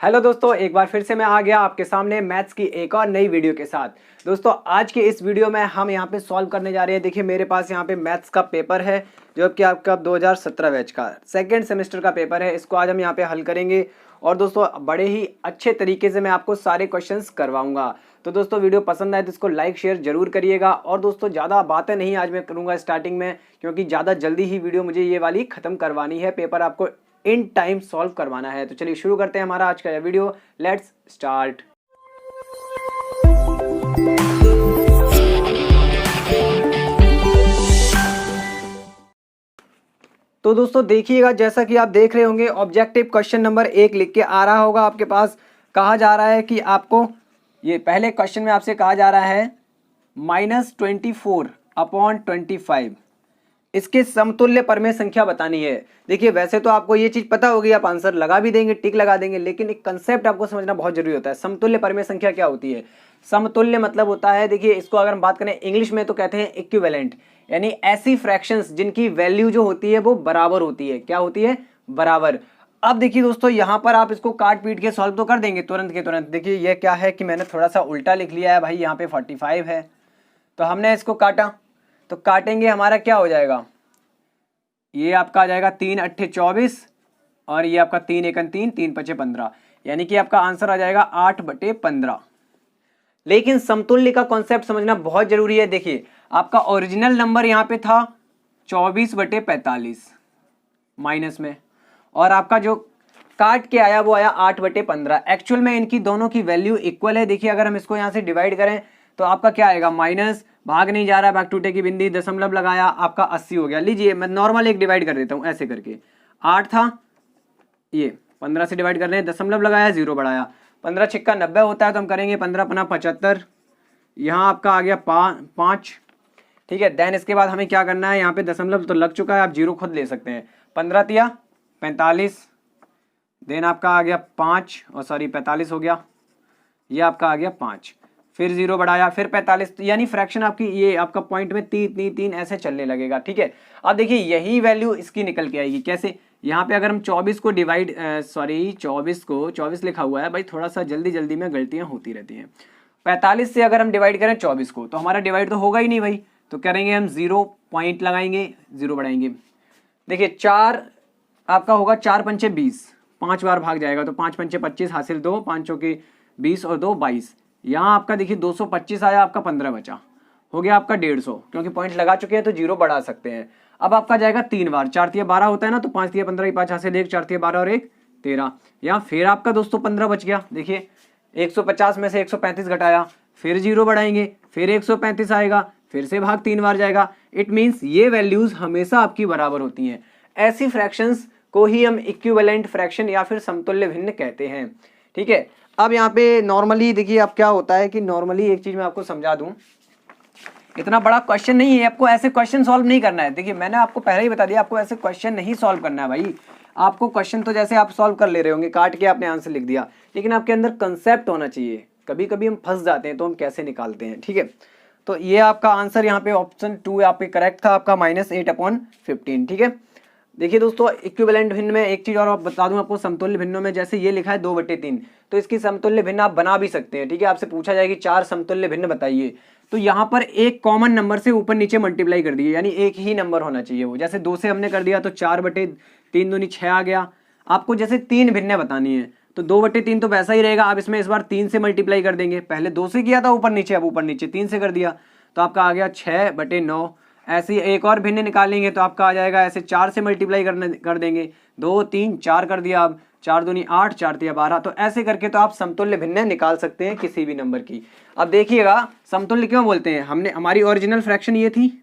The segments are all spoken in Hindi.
हेलो दोस्तों, एक बार फिर से मैं आ गया आपके सामने मैथ्स की एक और नई वीडियो के साथ। दोस्तों आज के इस वीडियो में हम यहाँ पे सॉल्व करने जा रहे हैं। देखिए मेरे पास यहाँ पे मैथ्स का पेपर है जो कि आपका 2017 बैच का सेकेंड सेमेस्टर का पेपर है। इसको आज हम यहाँ पे हल करेंगे और दोस्तों बड़े ही अच्छे तरीके से मैं आपको सारे क्वेश्चंस करवाऊंगा। तो दोस्तों वीडियो पसंद आए तो इसको लाइक शेयर जरूर करिएगा। और दोस्तों ज़्यादा बातें नहीं आज मैं करूँगा स्टार्टिंग में, क्योंकि ज़्यादा जल्दी ही वीडियो मुझे ये वाली ख़त्म करवानी है। पेपर आपको इन टाइम सॉल्व करवाना है। तो चलिए शुरू करते हैं हमारा आज का यह वीडियो। Let's start. तो दोस्तों देखिएगा, जैसा कि आप देख रहे होंगे ऑब्जेक्टिव क्वेश्चन नंबर 1 लिख के आ रहा होगा आपके पास। कहा जा रहा है कि आपको ये पहले क्वेश्चन में आपसे कहा जा रहा है -24/25 इसके समतुल्य परमेय संख्या बतानी है। देखिए वैसे तो आपको ये चीज पता होगी, आप आंसर लगा भी देंगे, टिक लगा देंगे, लेकिन एक कंसेप्ट आपको समझना बहुत जरूरी होता है। समतुल्य परमेय संख्या क्या होती है? समतुल्य मतलब होता है, देखिए इसको अगर हम बात करें इंग्लिश में तो कहते हैं इक्विवेलेंट, यानी ऐसी फ्रैक्शंस जिनकी वैल्यू जो होती है वो बराबर होती है। क्या होती है? बराबर। अब देखिए दोस्तों यहाँ पर आप इसको काट पीट के सॉल्व तो कर देंगे तुरंत के तुरंत। देखिए ये क्या है कि मैंने थोड़ा सा उल्टा लिख लिया है भाई। यहाँ पे 45 है तो हमने इसको काटा, तो काटेंगे हमारा क्या हो जाएगा, ये आपका आ जाएगा 3 8 24 और ये आपका 3 1 3 3 5 15, यानी कि आपका आंसर आ जाएगा 8/15। लेकिन समतुल्य का कॉन्सेप्ट समझना बहुत जरूरी है। देखिए आपका ओरिजिनल नंबर यहाँ पे था 24/45 माइनस में, और आपका जो काट के आया वो आया 8/15। एक्चुअल में इनकी दोनों की वैल्यू इक्वल है। देखिए अगर हम इसको यहाँ से डिवाइड करें तो आपका क्या आएगा, माइनस भाग नहीं जा रहा, भाग टूटे की बिंदी, दशमलव लगाया, आपका 80 हो गया। लीजिए मैं नॉर्मल एक डिवाइड कर देता हूँ ऐसे करके। 8 था, ये 15 से डिवाइड कर रहे हैं, दशमलव लगाया, 0 बढ़ाया, 15 छिक्का 90 होता है, तो हम करेंगे 15 पना 75। यहाँ आपका आ गया 5, ठीक है। देन इसके बाद हमें क्या करना है, यहाँ पे दशमलव तो लग चुका है, आप 0 खुद ले सकते हैं। 15 तिया 45, देन आपका आ गया 5 और सॉरी 45 हो गया, ये आपका आ गया 5, फिर 0 बढ़ाया, फिर 45, यानी फ्रैक्शन आपकी ये आपका पॉइंट में 3 ऐसे चलने लगेगा, ठीक है। अब देखिए यही वैल्यू इसकी निकल के आएगी। कैसे? यहाँ पे अगर हम 24 को डिवाइड 24 लिखा हुआ है भाई, थोड़ा सा जल्दी जल्दी में गलतियां होती रहती हैं। 45 से अगर हम डिवाइड करें 24 को तो हमारा डिवाइड तो होगा ही नहीं भाई, तो करेंगे हम 0 पॉइंट लगाएंगे, 0 बढ़ाएंगे। देखिए 4 आपका होगा 4 पंचे 20, 5 बार भाग जाएगा, तो 5 पंचे 25 हासिल 2, 5 चौके 20 और 2 22। यहाँ आपका देखिए 225 आया, आपका 15 बचा, हो गया आपका 150, क्योंकि पॉइंट लगा चुके हैं तो 0 बढ़ा सकते हैं। अब आपका जाएगा 3 बार, 4 तिया 12 होता है ना, तो 5 तिया 15, 5 हासिल 1, 4 तिया 12 और 1 13। यहाँ फिर आपका दोस्तों 15 बच गया। देखिए 150 में से 135 घटाया, फिर 0 बढ़ाएंगे, फिर 135 आएगा, फिर से भाग 3 बार जाएगा। इट मीन्स ये वैल्यूज हमेशा आपकी बराबर होती हैं। ऐसी फ्रैक्शंस को ही हम इक्विवेलेंट फ्रैक्शन या फिर समतुल्य भिन्न कहते हैं, ठीक है। अब यहाँ पे नॉर्मली देखिए अब क्या होता है कि नॉर्मली एक चीज मैं आपको समझा दूं, इतना बड़ा क्वेश्चन नहीं है, आपको ऐसे क्वेश्चन सॉल्व नहीं करना है। देखिए मैंने आपको पहले ही बता दिया, आपको ऐसे क्वेश्चन नहीं सॉल्व करना है भाई। आपको क्वेश्चन तो जैसे आप सॉल्व कर ले रहे होंगे, काट के आपने आंसर लिख दिया, लेकिन आपके अंदर कंसेप्ट होना चाहिए। कभी कभी हम फंस जाते हैं तो हम कैसे निकालते हैं, ठीक है। तो ये आपका आंसर यहाँ पे ऑप्शन 2 यहाँ पे करेक्ट था आपका, -8/15, ठीक है। देखिए दोस्तों इक्विवेलेंट भिन्न में एक चीज और बता दूं आपको, समतुल्य भिन्नों में जैसे ये लिखा है 2/3, तो इसकी समतुल्य भिन्न आप बना भी सकते हैं, ठीक है। आपसे पूछा जाएगी 4 समतुल्य भिन्न बताइए, तो यहाँ पर एक कॉमन नंबर से ऊपर नीचे मल्टीप्लाई कर दिए, यानी एक ही नंबर होना चाहिए वो। जैसे 2 से हमने कर दिया तो 4/3 दूनी 6 आ गया। आपको जैसे 3 भिन्न बतानी है तो 2/3 तो वैसा ही रहेगा, आप इसमें इस बार 3 से मल्टीप्लाई कर देंगे। पहले 2 से किया था ऊपर नीचे, अब ऊपर नीचे 3 से कर दिया, तो आपका आ गया 6/9। ऐसे एक और भिन्न निकालेंगे तो आपका आ जाएगा ऐसे 4 से मल्टीप्लाई कर देंगे, 2 3 4 कर दिया, अब 4 दूनी 8, 4 तिया 12, तो ऐसे करके तो आप समतुल्य भिन्न निकाल सकते हैं किसी भी नंबर की। अब देखिएगा समतुल्य क्यों बोलते हैं, हमने हमारी ओरिजिनल फ्रैक्शन ये थी,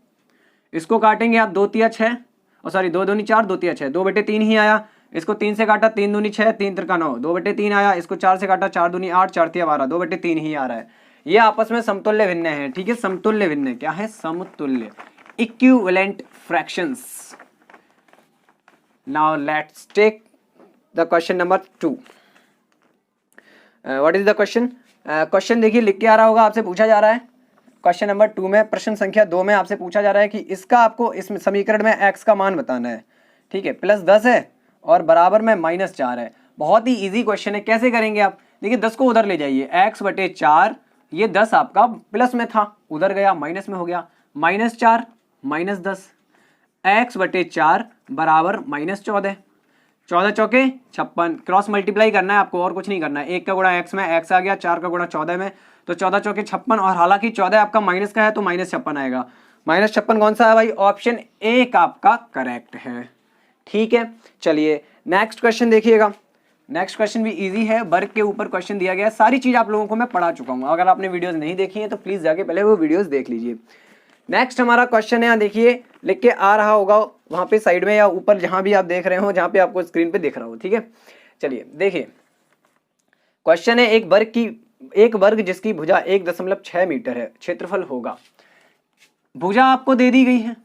इसको काटेंगे आप 2 तिया 6 और सॉरी 2 दूनी 4, 2 तिया 6, 2/3 ही आया। इसको 3 से काटा, 3 दूनी 6, 3 तिरका 9, 2/3 आया। इसको 4 से काटा, 4 दूनी 8, 4 तिया 12, 2/3 ही आ रहा है। ये आपस में समतुल्य भिन्न है, ठीक है। समतुल्य भिन्न क्या है? समतुल्य, equivalent fractions. Now let's take the question number 2. What is the question? Question देखिए लिख के आ रहा होगा, आपसे पूछा जा रहा है क्वेश्चन नंबर 2 में, प्रश्न संख्या 2 में आपसे पूछा जा रहा है कि इसका आपको इस समीकरण में x का मान बताना है, ठीक है। +10 है और बराबर में -4 है। बहुत ही इजी क्वेश्चन है। कैसे करेंगे आप, देखिए 10 को उधर ले जाइए, x/4, ये 10 आपका प्लस में था, उधर गया माइनस में हो गया, -4 -10, x/4 बराबर -14, 14 चौके 56, क्रॉस मल्टीप्लाई करना है आपको और कुछ नहीं करना है। 1 का गुणा x में x आ गया, 4 का गुणा 14 में, तो 14 चौके 56, और हालांकि 14 आपका माइनस का है तो -56 आएगा। -56 कौन सा है भाई, ऑप्शन ए का आपका करेक्ट है। ठीक है, चलिए नेक्स्ट क्वेश्चन देखिएगा। नेक्स्ट क्वेश्चन भी इजी है, वर्ग के ऊपर क्वेश्चन दिया गया है। सारी चीज आप लोगों को मैं पढ़ा चुका हूँ, अगर आपने वीडियोस नहीं देखी है तो प्लीज जाके पहले वो वीडियोस देख लीजिए। नेक्स्ट हमारा क्वेश्चन है, यहाँ देखिए लिख के आ रहा होगा वहां पे साइड में या ऊपर, जहां भी आप देख रहे हो, जहां पे आपको स्क्रीन पे दिख रहा हो। ठीक है, चलिए देखिए क्वेश्चन है, एक वर्ग जिसकी भुजा 1.6 मीटर है, क्षेत्रफल होगा। भुजा आपको दे दी गई है,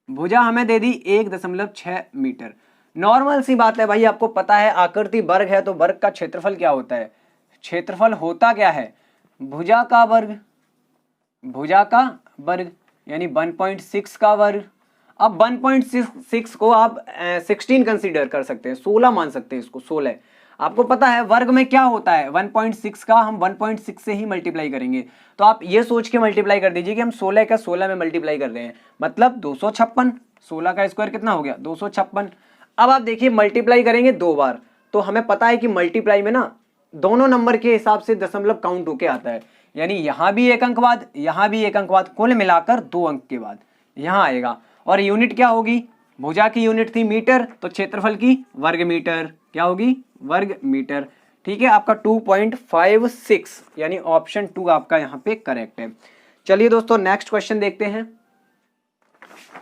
भुजा हमें दे दी 1.6 मीटर। नॉर्मल सी बात है भाई, आपको पता है आकृति वर्ग है तो वर्ग का क्षेत्रफल क्या होता है, क्षेत्रफल होता क्या है, भुजा का वर्ग, भुजा का वर्ग यानी 1.6 का वर्ग। अब 1.6 को आप 16 कंसीडर कर सकते हैं, 16 मान सकते हैं इसको, 16। आपको पता है वर्ग में क्या होता है, 1.6 का हम 1.6 से ही मल्टीप्लाई करेंगे, तो आप ये सोच के मल्टीप्लाई कर दीजिए कि हम 16 का 16 में मल्टीप्लाई कर रहे हैं, मतलब 256। 16 का स्क्वायर कितना हो गया, 256। अब आप देखिए मल्टीप्लाई करेंगे 2 बार, तो हमें पता है कि मल्टीप्लाई में ना दोनों नंबर के हिसाब से दशमलव काउंट होके आता है, यानी यहां भी एक अंक बाद, यहां भी एक अंक बाद, कुल मिलाकर 2 अंक के बाद यहां आएगा। और यूनिट क्या होगी, भुजा की यूनिट थी मीटर, तो क्षेत्रफल की वर्ग मीटर, क्या होगी, वर्ग मीटर। ठीक है, आपका 2.56 यानी ऑप्शन 2 आपका यहाँ पे करेक्ट है। चलिए दोस्तों नेक्स्ट क्वेश्चन देखते हैं।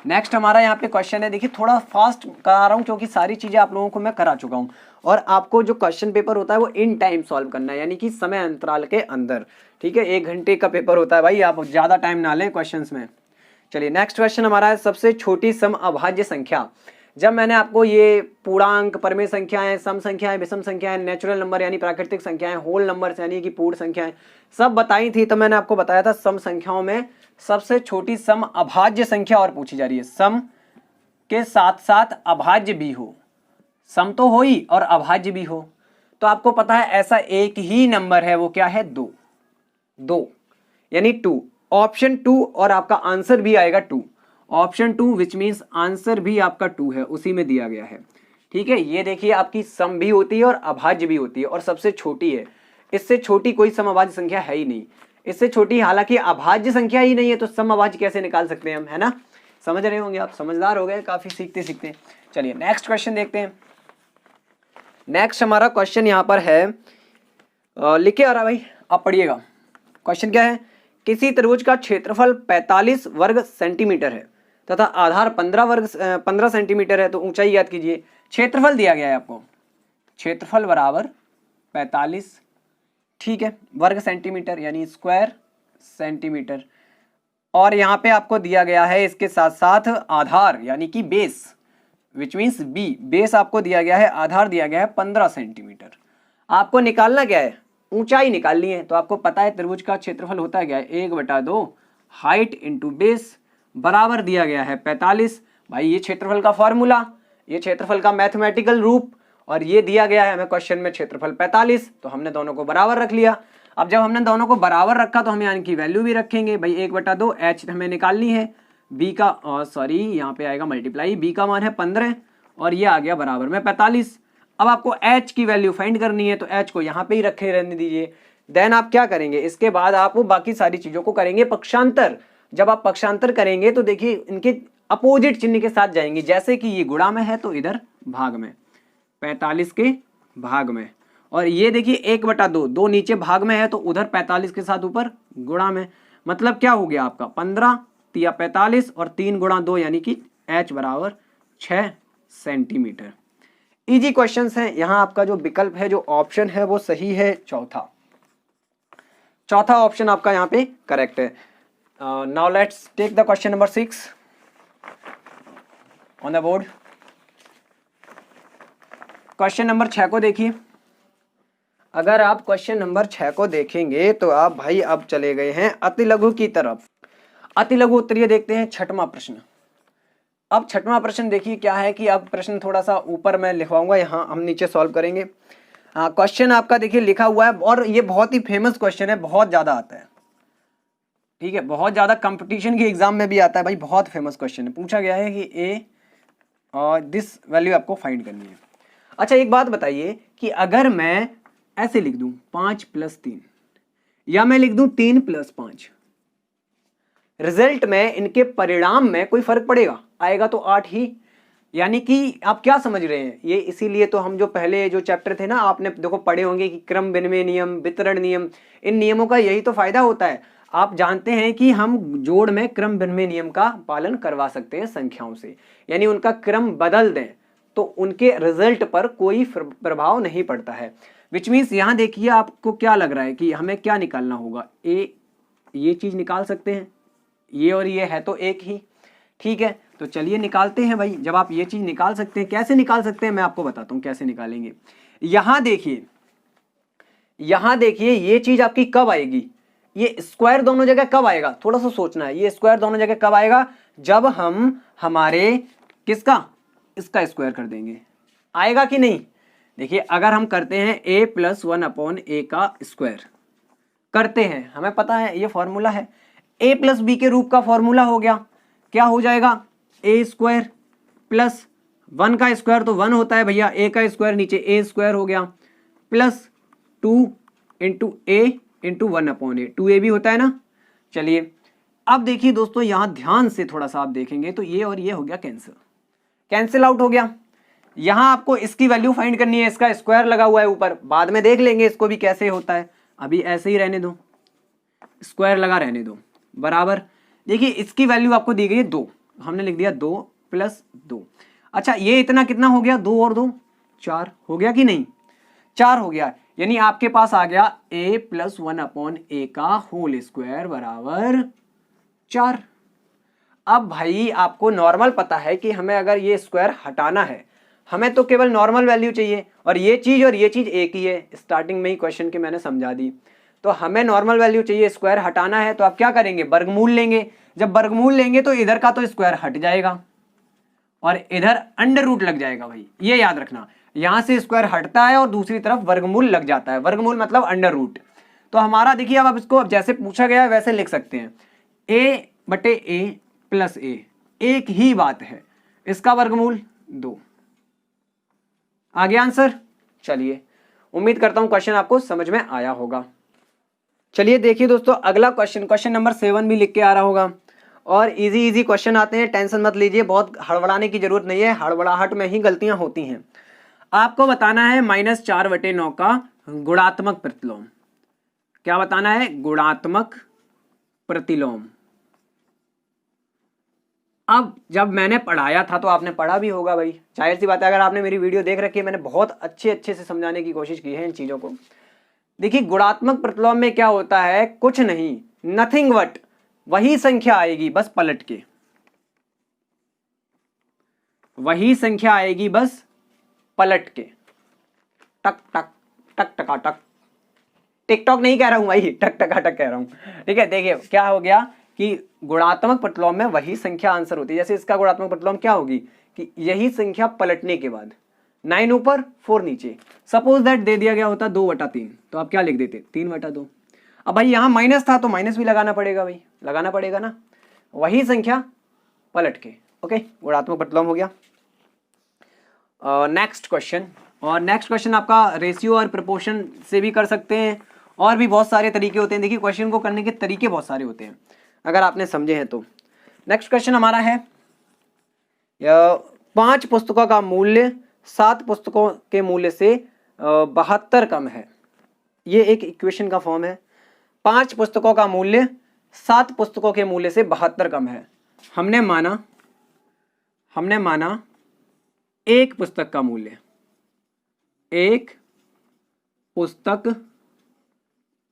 नेक्स्ट हमारा यहाँ पे क्वेश्चन है, देखिए थोड़ा फास्ट करा रहा हूँ क्योंकि सारी चीजें आप लोगों को मैं करा चुका हूँ, और आपको जो क्वेश्चन पेपर होता है वो इन टाइम सॉल्व करना है, यानी कि समय अंतराल के अंदर। ठीक है, 1 घंटे का पेपर होता है भाई, आप ज्यादा टाइम ना लें क्वेश्चंस में। चलिए नेक्स्ट क्वेश्चन हमारा है, सबसे छोटी सम अभाज्य संख्या। जब मैंने आपको ये पूर्णांक, परमेय संख्याएं, सम संख्याएं, विषम संख्याएं, नेचुरल नंबर यानी प्राकृतिक संख्याएं, होल नंबर्स यानी कि पूर्ण संख्याएं सब बताई थी, तो मैंने आपको बताया था सम संख्याओं में सबसे छोटी सम अभाज्य संख्या और पूछी जा रही है। सम के साथ साथ अभाज्य भी हो, सम तो हो ही और अभाज्य भी हो, तो आपको पता है ऐसा एक ही नंबर है, वो क्या है, 2 यानी 2, ऑप्शन 2, और आपका आंसर भी आएगा 2, ऑप्शन 2 विच मीन्स आंसर भी आपका 2 है, उसी में दिया गया है। ठीक है, ये देखिए आपकी सम भी होती है और अभाज्य भी होती है, और सबसे छोटी है, इससे छोटी कोई सम अभाज्य संख्या है ही नहीं, इससे छोटी हालांकि अभाज्य संख्या ही नहीं है, तो सम अभाज्य कैसे निकाल सकते हैं हम, है ना। समझ रहे होंगे आप, समझदार हो गए काफी सीखते सीखते। चलिए नेक्स्ट क्वेश्चन देखते हैं। नेक्स्ट हमारा क्वेश्चन यहाँ पर है, लिखे आ रहा भाई, आप पढ़िएगा। क्वेश्चन क्या है, किसी त्रिभुज का क्षेत्रफल 45 वर्ग सेंटीमीटर है तथा आधार 15 सेंटीमीटर है, तो ऊंचाई याद कीजिए। क्षेत्रफल दिया गया है आपको, क्षेत्रफल बराबर 45, ठीक है, वर्ग सेंटीमीटर यानी स्क्वायर सेंटीमीटर, और यहाँ पे आपको दिया गया है इसके साथ साथ आधार यानी कि base, which means B, base आपको दिया गया है, आधार दिया गया है 15 सेंटीमीटर। आपको निकालना क्या है, ऊंचाई निकालनी है। तो आपको पता है त्रिभुज का क्षेत्रफल होता है क्या है, 1/2 हाइट इंटू बेस, बराबर दिया गया है 45। भाई ये क्षेत्रफल का फॉर्मूला, ये क्षेत्रफल का मैथमेटिकल रूप, और ये दिया गया है हमें क्वेश्चन में क्षेत्रफल 45, तो हमने दोनों को बराबर रख लिया। अब जब हमने दोनों को बराबर रखा तो हमें इनकी वैल्यू भी रखेंगे भाई, 1/2 h हमें निकालनी है, b का सॉरी यहाँ पे आएगा मल्टीप्लाई, b का मान है 15 और ये आ गया बराबर में 45। अब आपको h की वैल्यू फाइंड करनी है, तो h को यहाँ पे ही रखे रहने दीजिए। देन आप क्या करेंगे, इसके बाद आप वो बाकी सारी चीजों को करेंगे पक्षांतर। जब आप पक्षांतर करेंगे तो देखिए इनके अपोजिट चिन्ह के साथ जाएंगे, जैसे कि ये गुणा में है तो इधर भाग में, 45 के भाग में, और ये देखिए 1/2, 2 नीचे भाग में है तो उधर 45 के साथ ऊपर गुणा में, मतलब क्या हो गया आपका 15 या 45 और 3 गुणा 2 यानी कि h बराबर 6 सेंटीमीटर। इजी क्वेश्चंस हैं। यहाँ आपका जो विकल्प है, जो ऑप्शन है वो सही है, चौथा ऑप्शन आपका यहाँ पे करेक्ट है। Now let's take the question number 6 on the board. Question number 6 को देखिए। अगर आप क्वेश्चन नंबर 6 को देखेंगे तो आप भाई अब चले गए हैं अति लघु की तरफ। अति लघु उत्तरीय देखते हैं, 6वां प्रश्न। अब छठवां प्रश्न देखिए क्या है कि अब प्रश्न थोड़ा सा ऊपर मैं लिखवाऊंगा, यहाँ हम नीचे सॉल्व करेंगे। क्वेश्चन आपका देखिए लिखा हुआ है और ये बहुत ही फेमस क्वेश्चन है, बहुत ज्यादा आता है, ठीक है, बहुत ज्यादा कंपटीशन के एग्जाम में भी आता है भाई, बहुत फेमस क्वेश्चन है। पूछा गया है कि ए और दिस वैल्यू आपको फाइंड करनी है। अच्छा एक बात बताइए कि अगर मैं ऐसे लिख दूं 5 + 3 या मैं लिख दूं 3 + 5, रिजल्ट में इनके परिणाम में कोई फर्क पड़ेगा? आएगा तो 8 ही। यानी कि आप क्या समझ रहे हैं ये, इसीलिए तो हम जो पहले जो चैप्टर थे ना, आपने देखो पढ़े होंगे कि क्रम विनिमय नियम, वितरण नियम, इन नियमों का यही तो फायदा होता है। आप जानते हैं कि हम जोड़ में क्रम विनिमय नियम का पालन करवा सकते हैं संख्याओं से, यानी उनका क्रम बदल दें तो उनके रिजल्ट पर कोई प्रभाव नहीं पड़ता है। विच मीन्स यहाँ देखिए आपको क्या लग रहा है कि हमें क्या निकालना होगा, ये चीज निकाल सकते हैं, ये और ये है तो एक ही, ठीक है, तो चलिए निकालते हैं भाई। जब आप ये चीज निकाल सकते हैं, कैसे निकाल सकते हैं मैं आपको बताता हूं कैसे निकालेंगे। यहां देखिए ये चीज आपकी कब आएगी, ये स्क्वायर दोनों जगह कब आएगा, थोड़ा सा सोचना है, ये स्क्वायर दोनों जगह कब आएगा, जब हम हमारे किसका, इसका स्क्वायर कर देंगे, आएगा कि नहीं। देखिए अगर हम करते हैं a + 1/a का स्क्वायर करते हैं, हमें पता है ये फॉर्मूला है, a + b के रूप का फॉर्मूला हो गया, क्या हो जाएगा, a² + 1 का स्क्वायर तो 1 होता है भैया, a का स्क्वायर नीचे a² हो गया, प्लस 2 × a × 1/a, 2a भी होता है ना। चलिए अब देखिए दोस्तों यहां ध्यान से थोड़ा सा आप देखेंगे तो ये और ये हो गया कैंसिल आउट हो गया। यहां आपको इसकी वैल्यू फाइंड करनी है, इसका स्क्वायर लगा हुआ है ऊपर, बाद में देख लेंगे इसको भी कैसे होता है, अभी ऐसे ही रहने दो, स्क्वायर लगा रहने दो, बराबर। देखिए इसकी वैल्यू आपको दी गई है 2, हमने लिख दिया 2 + 2। अच्छा ये इतना कितना हो गया, 2 और 2 4 हो गया कि नहीं, 4 हो गया, यानी आपके पास आ गया a + 1/a का होल स्क्वायर बराबर 4। अब भाई आपको नॉर्मल पता है कि हमें अगर ये स्क्वायर हटाना है, हमें तो केवल नॉर्मल वैल्यू चाहिए, और ये चीज एक ही है, स्टार्टिंग में ही क्वेश्चन के मैंने समझा दी। तो हमें नॉर्मल वैल्यू चाहिए, स्क्वायर हटाना है तो आप क्या करेंगे, वर्गमूल लेंगे। जब वर्गमूल लेंगे तो इधर का तो स्क्वायर हट जाएगा और इधर अंडर रूट लग जाएगा भाई, ये याद रखना, यहां से स्क्वायर हटता है और दूसरी तरफ वर्गमूल लग जाता है, वर्गमूल मतलब अंडर रूट। तो हमारा देखिए अब इसको अब जैसे पूछा गया है वैसे लिख सकते हैं, a/a + a, एक ही बात है, इसका वर्गमूल 2। आ गया आंसर। चलिए उम्मीद करता हूं क्वेश्चन आपको समझ में आया होगा। चलिए देखिए दोस्तों अगला क्वेश्चन नंबर 7 भी लिख के आ रहा होगा, और इजी क्वेश्चन आते हैं, टेंशन मत लीजिए, बहुत हड़बड़ाने की जरूरत नहीं है, हड़बड़ाहट में ही गलतियां होती हैं। आपको बताना है -4/9 का गुणात्मक प्रतिलोम। क्या बताना है, गुणात्मक प्रतिलोम। अब जब मैंने पढ़ाया था तो आपने पढ़ा भी होगा भाई, जाहिर सी बात है, अगर आपने मेरी वीडियो देख रखी है, मैंने बहुत अच्छे से समझाने की कोशिश की है इन चीजों को। देखिए गुणात्मक प्रतिलोम में क्या होता है, कुछ नहीं, नथिंग बट वही संख्या आएगी बस पलट के, वही संख्या आएगी बस पलट के, टक टक टक टकाटक, टिकटॉक नहीं कह रहा हूं भाई, टक टकाटक कह रहा हूं, ठीक है। देखिए क्या हो गया कि गुणात्मक प्रतिलोम में वही संख्या आंसर होती है। जैसे इसका गुणात्मक प्रतिलोम क्या होगी कि यही संख्या पलटने के बाद 9 ऊपर 4 नीचे, सपोज दैट दे दिया गया होता 2/3, तो आप क्या लिख देते 3/2। अब भाई यहाँ माइनस था तो माइनस भी लगाना पड़ेगा भाई, लगाना पड़ेगा ना, वही संख्या पलट के। ओके, गुणात्मक प्रतिलोम हो गया। नेक्स्ट क्वेश्चन, और नेक्स्ट क्वेश्चन आपका रेशियो और प्रोपोर्शन से भी कर सकते हैं, और भी बहुत सारे तरीके होते हैं। देखिए क्वेश्चन को करने के तरीके बहुत सारे होते हैं अगर आपने समझे हैं तो। नेक्स्ट क्वेश्चन हमारा है 5 पुस्तकों का मूल्य 7 पुस्तकों के मूल्य से 72 कम है। ये एक इक्वेशन का फॉर्म है, 5 पुस्तकों का मूल्य 7 पुस्तकों के मूल्य से 72 कम है। हमने माना एक पुस्तक का मूल्य, एक पुस्तक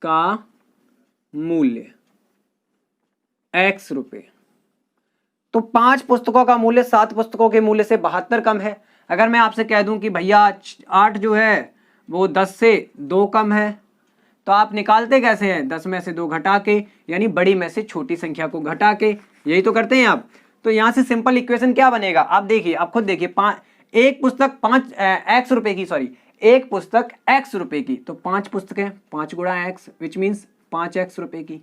का मूल्य x रुपए, तो 5 पुस्तकों का मूल्य 7 पुस्तकों के मूल्य से 72 कम है। अगर मैं आपसे कह दूं कि भैया 8 जो है वो 10 से 2 कम है, तो आप निकालते कैसे हैं, 10 में से 2 घटा के, यानी बड़ी में से छोटी संख्या को घटा के, यही तो करते हैं आप। तो यहाँ से सिंपल इक्वेशन क्या बनेगा, आप देखिए, आप खुद देखिए, एक पुस्तक एक्स रुपए की, सॉरी, एक पुस्तक एक्स रुपए की, तो 5 पुस्तकें, 5 गुणा एक्स, विच मीन्स 5x रुपए की,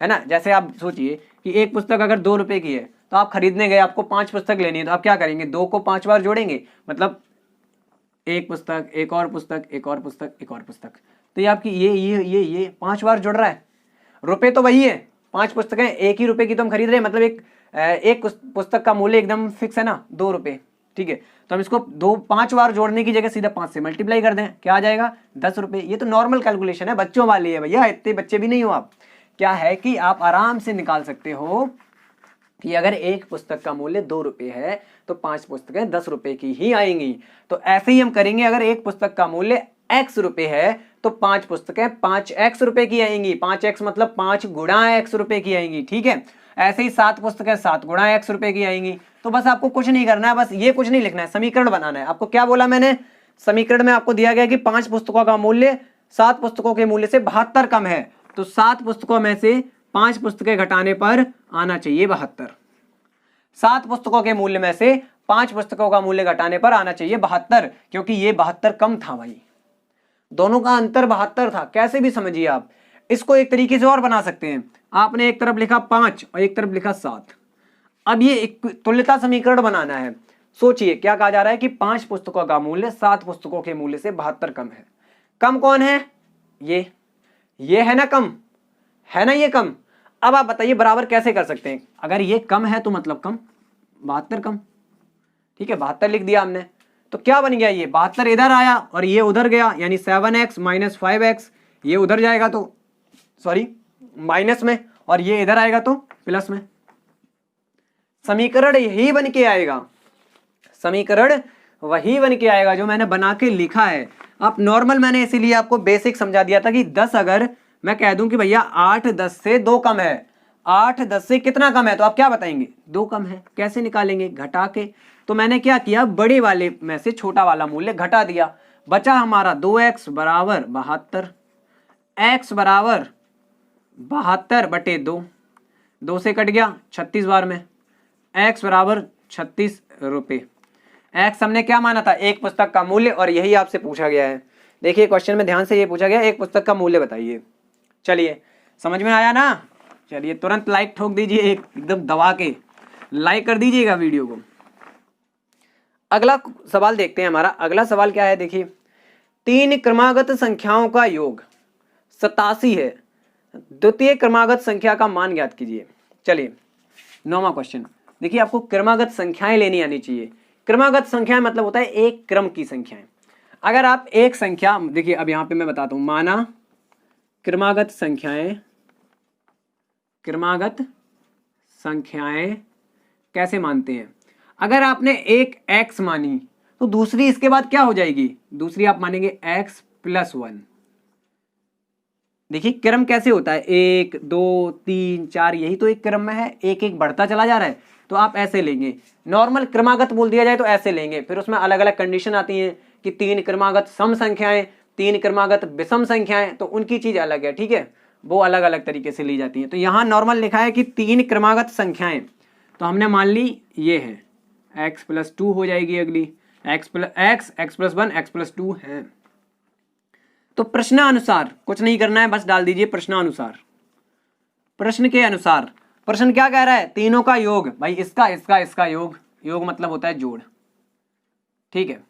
है ना। जैसे आप सोचिए कि एक पुस्तक अगर 2 रुपए की है तो आप खरीदने गए, आपको 5 पुस्तक लेनी है, तो आप क्या करेंगे, 2 को 5 बार जोड़ेंगे, मतलब एक पुस्तक, एक और पुस्तक, एक और पुस्तक, एक और पुस्तक, तो ये आपकी ये 5 बार जुड़ रहा है। रुपए तो वही है, 5 पुस्तकें एक ही रुपए की तो हम खरीद रहे हैं, मतलब एक पुस्तक का मूल्य एकदम फिक्स है ना, 2 रुपए, ठीक है। तो हम इसको 5 बार जोड़ने की जगह सीधा 5 से मल्टीप्लाई कर दें, क्या आ जाएगा, 10 रुपए। ये तो नॉर्मल कैलकुलेशन है, बच्चों वाली है भैया, इतने बच्चे भी नहीं हो आप। क्या है कि आप आराम से निकाल सकते हो कि अगर एक पुस्तक का मूल्य 2 रुपए है तो 5 पुस्तकें 10 रुपए की ही आएंगी। तो ऐसे ही हम करेंगे, अगर एक पुस्तक का मूल्य x रुपए है तो 5 पुस्तकें 5x रुपए की आएंगी, 5x मतलब 5 गुणा x रुपए की आएंगी, ठीक है। ऐसे ही 7 पुस्तकें 7 गुणा x रुपए की आएंगी। तो बस आपको कुछ नहीं करना है, बस ये कुछ नहीं लिखना है, समीकरण बनाना है। आपको क्या बोला मैंने, समीकरण में आपको दिया गया कि 5 पुस्तकों का मूल्य 7 पुस्तकों के मूल्य से 72 कम है, तो 7 पुस्तकों में से 5 पुस्तकें घटाने पर आना चाहिए 72। 7 पुस्तकों के मूल्य में से 5 पुस्तकों का मूल्य घटाने पर आना चाहिए 72, क्योंकि ये 72 कम था भाई, दोनों का अंतर 72 था। कैसे भी समझिए आप इसको, एक तरीके से और बना सकते हैं, आपने एक तरफ लिखा 5 और एक तरफ लिखा 7। अब ये एक तुल्यता समीकरण बनाना है। सोचिए क्या कहा जा रहा है कि 5 पुस्तकों का मूल्य 7 पुस्तकों के मूल्य से 72 कम है। कम कौन है, ये है ना कम, है ना ये कम। अब आप बताइए बराबर कैसे कर सकते हैं, अगर ये कम है तो मतलब कम, 72 कम, ठीक है, 72 लिख दिया हमने। तो क्या बन गया, ये 72 इधर आया और ये उधर गया, यानी 7x माइनस 5x, ये उधर जाएगा तो सॉरी माइनस में, और ये इधर आएगा तो प्लस में। समीकरण यही बन के आएगा, समीकरण वही बन के आएगा जो मैंने बना के लिखा है। आप नॉर्मल, मैंने इसीलिए आपको बेसिक समझा दिया था कि 10 अगर मैं कह दूं कि भैया 8 10 से 2 कम है, 8 10 से कितना कम है, तो आप क्या बताएंगे, 2 कम है। कैसे निकालेंगे, घटा के। तो मैंने क्या किया, बड़े वाले में से छोटा वाला मूल्य घटा दिया, बचा हमारा 2x बराबर 72, x बराबर 72 बटे 2, 2 से कट गया 36 बार में, x बराबर 36 रुपये। x हमने क्या माना था, एक पुस्तक का मूल्य, और यही आपसे पूछा गया है। देखिए क्वेश्चन में ध्यान से ये पूछा गया, एक पुस्तक का मूल्य बताइए। चलिए समझ में आया ना, चलिए तुरंत लाइक ठोक दीजिए, एकदम दबा के लाइक कर दीजिएगा वीडियो को। अगला सवाल देखते हैं, हमारा अगला सवाल क्या है, देखिए 3 क्रमागत संख्याओं का योग 87 है, द्वितीय क्रमागत संख्या का मान ज्ञात कीजिए। चलिए 9वां क्वेश्चन, देखिए आपको क्रमागत संख्याएं लेनी आनी चाहिए। क्रमागत संख्या मतलब होता है एक क्रम की संख्याएं। अगर आप एक संख्या, देखिए अब यहां पे मैं बताता हूं, माना क्रमागत संख्याएं कैसे मानते हैं। अगर आपने एक x मानी तो दूसरी इसके बाद क्या हो जाएगी, दूसरी आप मानेंगे x प्लस 1। देखिए क्रम कैसे होता है, 1 2 3 4, यही तो एक क्रम में है, एक एक बढ़ता चला जा रहा है, तो आप ऐसे लेंगे। नॉर्मल क्रमागत बोल दिया जाए तो ऐसे लेंगे, फिर उसमें अलग अलग कंडीशन आती हैं कि 3 क्रमागत सम संख्याएं, 3 क्रमागत विषम संख्याएं, तो उनकी चीज अलग है, ठीक है, वो अलग अलग तरीके से ली जाती हैं। तो यहाँ नॉर्मल लिखा है कि 3 क्रमागत संख्याएं, तो हमने मान ली ये है, x प्लस 2 हो जाएगी अगली, x प्लस 1 x प्लस 2 है। तो प्रश्नानुसार कुछ नहीं करना है, बस डाल दीजिए प्रश्नानुसार, प्रश्न के अनुसार। प्रश्न क्या कह रहा है, तीनों का योग, भाई इसका योग, योग मतलब होता है जोड़, ठीक है,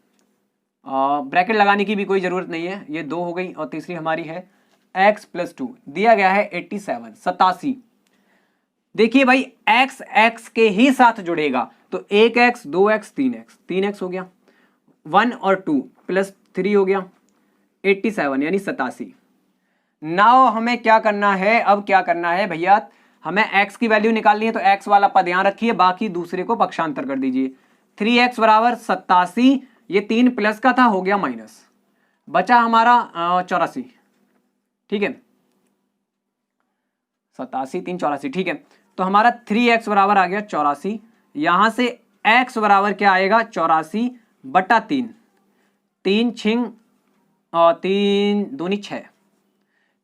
ब्रैकेट लगाने की भी कोई जरूरत नहीं है, ये 2 हो गई, और तीसरी हमारी है x प्लस 2, दिया गया है 87 87। देखिए भाई x x के ही साथ जुड़ेगा, तो 1x 2x 3x हो गया, 1 और 2 प्लस 3 हो गया 87 यानी 87। नाउ हमें क्या करना है, अब क्या करना है भैया, हमें x की वैल्यू निकालनी है, तो x वाला पद ध्यान रखिए, बाकी दूसरे को पक्षांतर कर दीजिए। 3x बराबर 87, ये 3 प्लस का था, हो गया माइनस, बचा हमारा 84, ठीक है, 87 3 84, ठीक है। तो हमारा 3x बराबर आ गया 84, यहां से x बराबर क्या आएगा 84 बटा 3, 3 छिंग और 3 दूनी 6,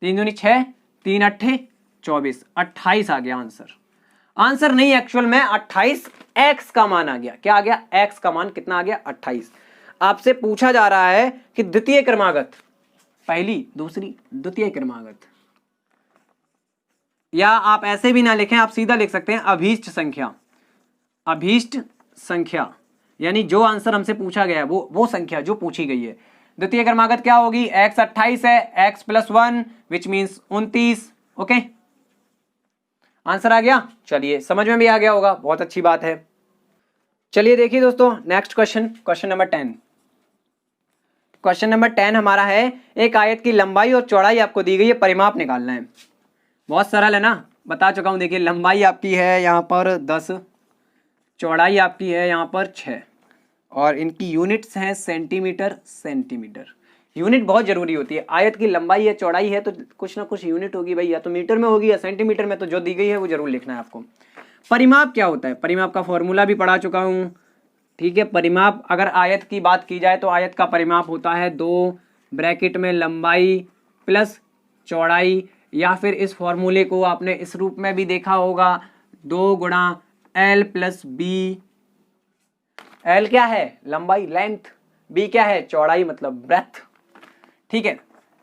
3 दूनी 6, 3 अट्ठे 24, 28 आ गया आंसर। आंसर नहीं, एक्चुअल में 28 एक्स का मान आ गया। क्या आ गया? एक्स का मान कितना आ गया? 28। आपसे पूछा जा रहा है कि द्वितीय क्रमागत, पहली दूसरी द्वितीय क्रमागत, या आप ऐसे भी ना लिखें, आप सीधा लिख सकते हैं अभीष्ट संख्या। अभीष्ट संख्या यानी जो आंसर हमसे पूछा गया है वो संख्या जो पूछी गई है। द्वितीय क्रमागत क्या होगी? x 28 है, x + 1 which means 29। Okay, answer आ गया। चलिए, समझ में भी आ गया होगा, बहुत अच्छी बात है। चलिए देखिए दोस्तों, next question, question number 10। Question number 10 हमारा है, एक आयत की लंबाई और चौड़ाई आपको दी गई है, परिमाप निकालना है। बहुत सरल है ना, बता चुका हूं। देखिए, लंबाई आपकी है यहाँ पर 10, चौड़ाई आपकी है यहाँ पर 6, और इनकी यूनिट्स हैं सेंटीमीटर। सेंटीमीटर यूनिट बहुत जरूरी होती है। आयत की लंबाई है, चौड़ाई है, तो कुछ ना कुछ यूनिट होगी भाई, या तो मीटर में होगी या सेंटीमीटर में, तो जो दी गई है वो जरूर लिखना है आपको। परिमाप क्या होता है? परिमाप का फॉर्मूला भी पढ़ा चुका हूं। ठीक है, परिमाप अगर आयत की बात की जाए तो आयत का परिमाप होता है 2 ब्रैकेट में लंबाई प्लस चौड़ाई, या फिर इस फॉर्मूले को आपने इस रूप में भी देखा होगा, 2 गुणा L + B। L क्या है? लंबाई, लेंथ। B क्या है? चौड़ाई, मतलब ब्रेथ। ठीक है,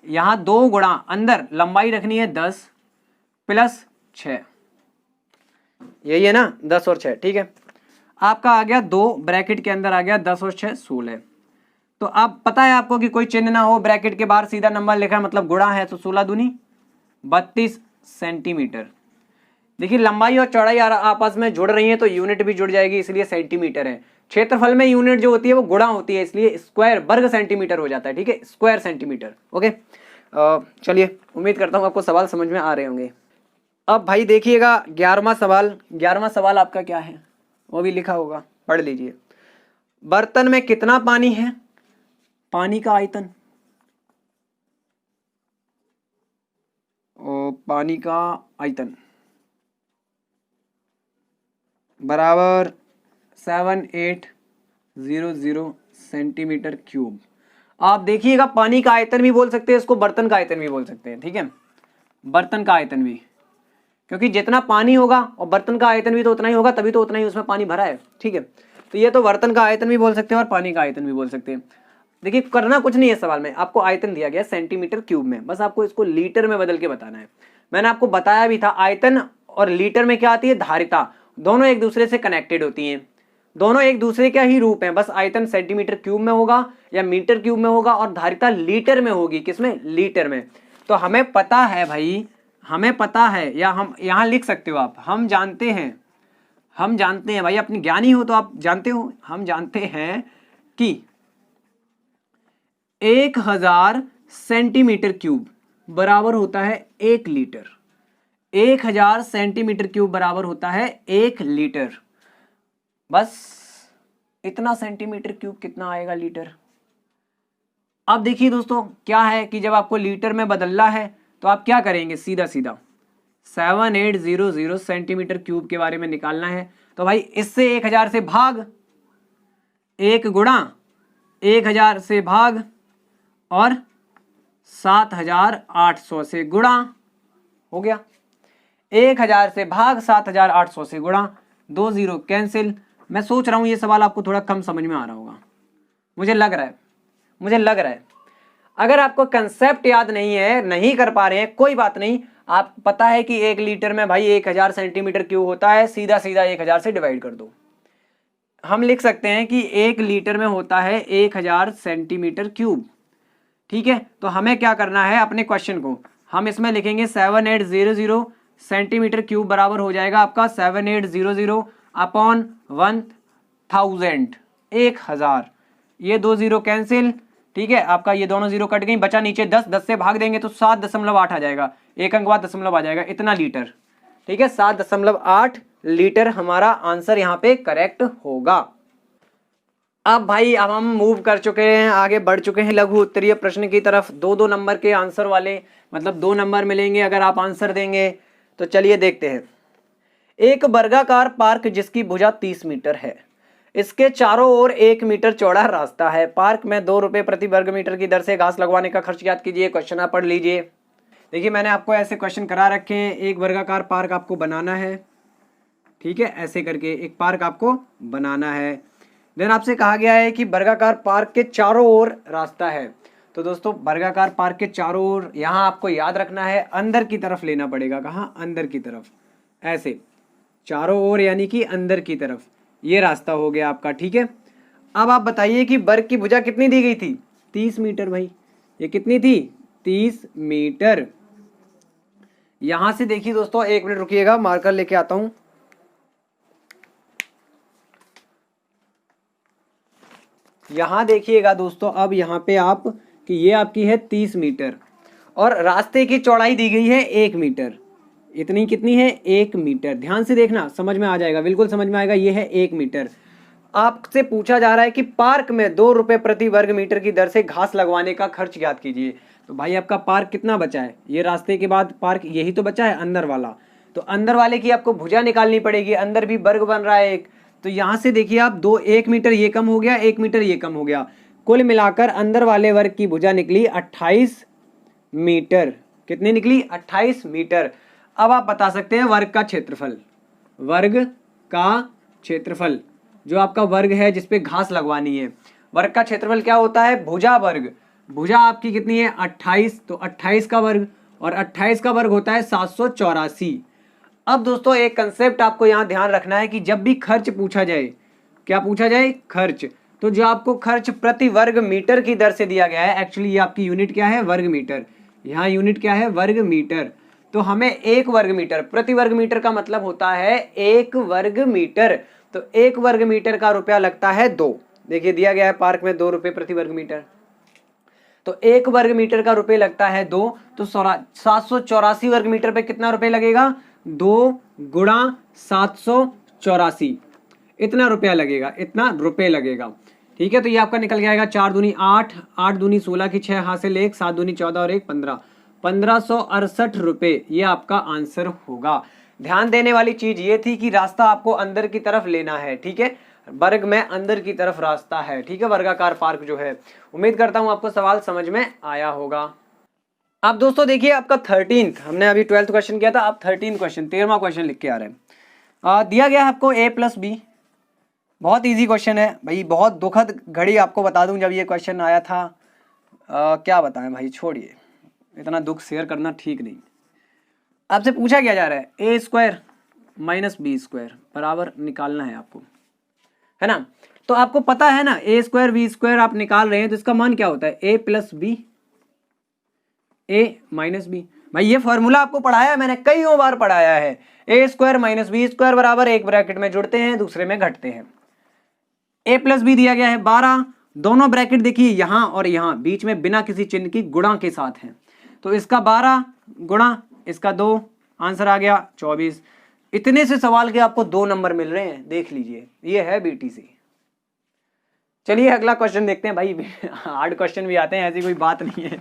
यहां 2 गुणा, अंदर लंबाई रखनी है 10 + 6, यही है ना, 10 और 6। ठीक है, आपका आ गया 2 ब्रैकेट के अंदर आ गया 10 और 6 16। तो अब पता है आपको कि कोई चिन्ह ना हो, ब्रैकेट के बाहर सीधा नंबर लिखा है, मतलब गुणा है, तो 16 दूनी 32 सेंटीमीटर। देखिए, लंबाई और चौड़ाई आपस में जुड़ रही है तो यूनिट भी जुड़ जाएगी, इसलिए सेंटीमीटर है। क्षेत्रफल में यूनिट जो होती है वो गुणा होती है, इसलिए स्क्वायर वर्ग सेंटीमीटर हो जाता है। ठीक है, स्क्वायर सेंटीमीटर। ओके, चलिए, उम्मीद करता हूँ आपको सवाल समझ में आ रहे होंगे। अब भाई देखिएगा 11वां सवाल। 11वां सवाल आपका क्या है वो भी लिखा होगा, पढ़ लीजिए। बर्तन में कितना पानी है? पानी का आयतन, पानी का आयतन बराबर 7800 सेंटीमीटर क्यूब। आप देखिएगा, पानी का आयतन भी बोल सकते हैं इसको, बर्तन का आयतन भी बोल सकते हैं। ठीक है, बर्तन का आयतन भी, क्योंकि जितना पानी होगा और बर्तन का आयतन भी तो उतना ही होगा, तभी तो उतना ही उसमें पानी भरा है। ठीक है, तो ये तो बर्तन का आयतन भी बोल सकते हैं और पानी का आयतन भी बोल सकते हैं। देखिए, करना कुछ नहीं है सवाल में, आपको आयतन दिया गया सेंटीमीटर क्यूब में, बस आपको इसको लीटर में बदल के बताना है। मैंने आपको बताया भी था, आयतन और लीटर में क्या आती है? धारिता। दोनों एक दूसरे से कनेक्टेड होती हैं, दोनों एक दूसरे का ही रूप हैं, बस आयतन सेंटीमीटर क्यूब में होगा या मीटर क्यूब में होगा, और धारिता लीटर में होगी। किसमें? लीटर में। तो हमें पता है भाई, हमें पता है, या हम यहां लिख सकते हो आप, हम जानते हैं भाई, अपनी ज्ञानी हो तो आप जानते हो, हम जानते हैं कि 1000 सेंटीमीटर क्यूब बराबर होता है 1 लीटर। 1000 सेंटीमीटर क्यूब बराबर होता है 1 लीटर। बस इतना सेंटीमीटर क्यूब कितना आएगा? लीटर। अब देखिए दोस्तों, क्या है कि जब आपको लीटर में बदलना है तो आप क्या करेंगे? सीधा सीधा 7800 सेंटीमीटर क्यूब के बारे में निकालना है, तो भाई इससे 1000 से भाग, 1 गुणा 1000 से भाग, और 7800 से गुणा, हो गया। 1000 से भाग, 7800 से गुणा, 2 0 कैंसिल। मैं सोच रहा हूं ये सवाल आपको थोड़ा कम समझ में आ रहा होगा, मुझे लग रहा है। अगर आपको कंसेप्ट याद नहीं है, नहीं कर पा रहे हैं, कोई बात नहीं। आप पता है कि 1 लीटर में भाई 1000 सेंटीमीटर क्यूब होता है, सीधा सीधा 1000 से डिवाइड कर दो। हम लिख सकते हैं कि 1 लीटर में होता है 1000 सेंटीमीटर क्यूब। ठीक है, तो हमें क्या करना है, अपने क्वेश्चन को हम इसमें लिखेंगे 7800 सेंटीमीटर क्यूब बराबर हो जाएगा आपका 7800 अपॉन 1000, 1000। ये 2 0 कैंसिल। ठीक है, आपका ये दोनों 0 कट गई, बचा नीचे 10, 10 से भाग देंगे तो 7.8 आ जाएगा, एक अंक बाद दशमलव आ जाएगा, इतना लीटर। ठीक है, 7.8 लीटर हमारा आंसर यहाँ पे करेक्ट होगा। अब भाई, अब हम मूव कर चुके हैं, आगे बढ़ चुके हैं लघु उत्तरीय प्रश्न की तरफ। 2-2 नंबर के आंसर वाले, मतलब 2 नंबर मिलेंगे अगर आप आंसर देंगे। तो चलिए देखते हैं। एक वर्गाकार पार्क जिसकी भुजा 30 मीटर है, इसके चारों ओर 1 मीटर चौड़ा रास्ता है। पार्क में 2 रुपये प्रति वर्ग मीटर की दर से घास लगवाने का खर्च याद कीजिए। क्वेश्चन आप पढ़ लीजिए। देखिए, मैंने आपको ऐसे क्वेश्चन करा रखे हैं। एक वर्गाकार पार्क आपको बनाना है, ठीक है, ऐसे करके एक पार्क आपको बनाना है। देन आपसे कहा गया है कि वर्गाकार पार्क के चारों ओर रास्ता है। तो दोस्तों वर्गाकार पार्क के चारों ओर यहाँ आपको याद रखना है अंदर की तरफ लेना पड़ेगा। कहाँ? अंदर की तरफ, ऐसे चारों ओर यानी कि अंदर की तरफ, ये रास्ता हो गया आपका। ठीक है, अब आप बताइए कि वर्ग की भुजा कितनी दी गई थी? 30 मीटर भाई। ये कितनी थी? 30 मीटर। यहां से देखिए दोस्तों, 1 मिनट रुकिएगा, मार्कर लेके आता हूं। यहां देखिएगा दोस्तों, अब यहां पे आप कि ये आपकी है 30 मीटर और रास्ते की चौड़ाई दी गई है 1 मीटर। इतनी कितनी है? 1 मीटर। ध्यान से देखना, समझ में आ जाएगा, बिल्कुल समझ में आएगा। ये है 1 मीटर। आपसे पूछा जा रहा है कि पार्क में 2 रुपए प्रति वर्ग मीटर की दर से घास लगवाने का खर्च ज्ञात कीजिए। तो भाई आपका पार्क कितना बचा है? ये रास्ते के बाद पार्क यही तो बचा है, अंदर वाला। तो अंदर वाले की आपको भुजा निकालनी पड़ेगी, अंदर भी वर्ग बन रहा है एक। तो यहां से देखिए आप 1 मीटर ये कम हो गया, 1 मीटर ये कम हो गया, कुल मिलाकर अंदर वाले वर्ग की भुजा निकली 28 मीटर। कितनी निकली? 28 मीटर। अब आप बता सकते हैं वर्ग का क्षेत्रफल। वर्ग का क्षेत्रफल, जो आपका वर्ग है जिसपे घास लगवानी है, वर्ग का क्षेत्रफल क्या होता है? भुजा वर्ग। भुजा आपकी कितनी है? 28। तो 28 का वर्ग, और 28 का वर्ग होता है 784। अब दोस्तों एक कंसेप्ट आपको यहां ध्यान रखना है कि जब भी खर्च पूछा जाए, क्या पूछा जाए? खर्च। तो जो आपको खर्च प्रति वर्ग मीटर की दर से दिया गया है, एक्चुअली ये आपकी यूनिट क्या है? वर्ग मीटर। यहाँ यूनिट क्या है? वर्ग मीटर। तो हमें 1 वर्ग मीटर, प्रति वर्ग मीटर का मतलब होता है 1 वर्ग मीटर। तो 1 वर्ग मीटर का रुपया लगता है 2। देखिए दिया गया है पार्क में 2 रुपए प्रति वर्ग मीटर। तो 1 वर्ग मीटर का रुपये लगता है 2। तो 784 वर्ग मीटर पे कितना रुपये लगेगा? 2 गुणा 784, इतना रुपया लगेगा, इतना रुपये लगेगा। ठीक है, तो ये आपका निकल के आएगा 4 दूनी 8, 8 दूनी 16 की 6 हासिल 1, 7 दूनी 14 और 1 15, 1568 रुपये ये आपका आंसर होगा। ध्यान देने वाली चीज ये थी कि रास्ता आपको अंदर की तरफ लेना है। ठीक है, वर्ग में अंदर की तरफ रास्ता है। ठीक है, वर्गाकार पार्क जो है। उम्मीद करता हूं आपको सवाल समझ में आया होगा। अब दोस्तों देखिए आपका 13th, हमने अभी 12th क्वेश्चन किया था, अब 13 क्वेश्चन, 13वां क्वेश्चन लिख के आ रहे हैं। दिया गया है आपको a+b। बहुत इजी क्वेश्चन है भाई, बहुत दुखद घड़ी आपको बता दूं जब ये क्वेश्चन आया था। क्या बताएं भाई, छोड़िए, इतना दुख शेयर करना ठीक नहीं। आपसे पूछा क्या जा रहा है? a² - b² बराबर निकालना है आपको, है ना। तो आपको पता है ना a² b² आप निकाल रहे हैं, तो इसका मान क्या होता है? a + b, a - b। भाई ये फॉर्मूला आपको पढ़ाया है मैंने, कईयों बार पढ़ाया है। a² - b² बराबर, एक ब्रैकेट में जुड़ते हैं दूसरे में घटते हैं। a + b दिया गया है 12, दोनों ब्रैकेट देखिए यहां और यहां, बीच में बिना किसी चिन्ह की गुणा के साथ है। तो इसका 12 गुणा इसका 2, आंसर आ गया 24। इतने से सवाल के आपको 2 नंबर मिल रहे हैं, देख लीजिए, ये है BTC। चलिए अगला क्वेश्चन देखते हैं भाई। हार्ड क्वेश्चन भी आते हैं, ऐसी कोई बात नहीं है।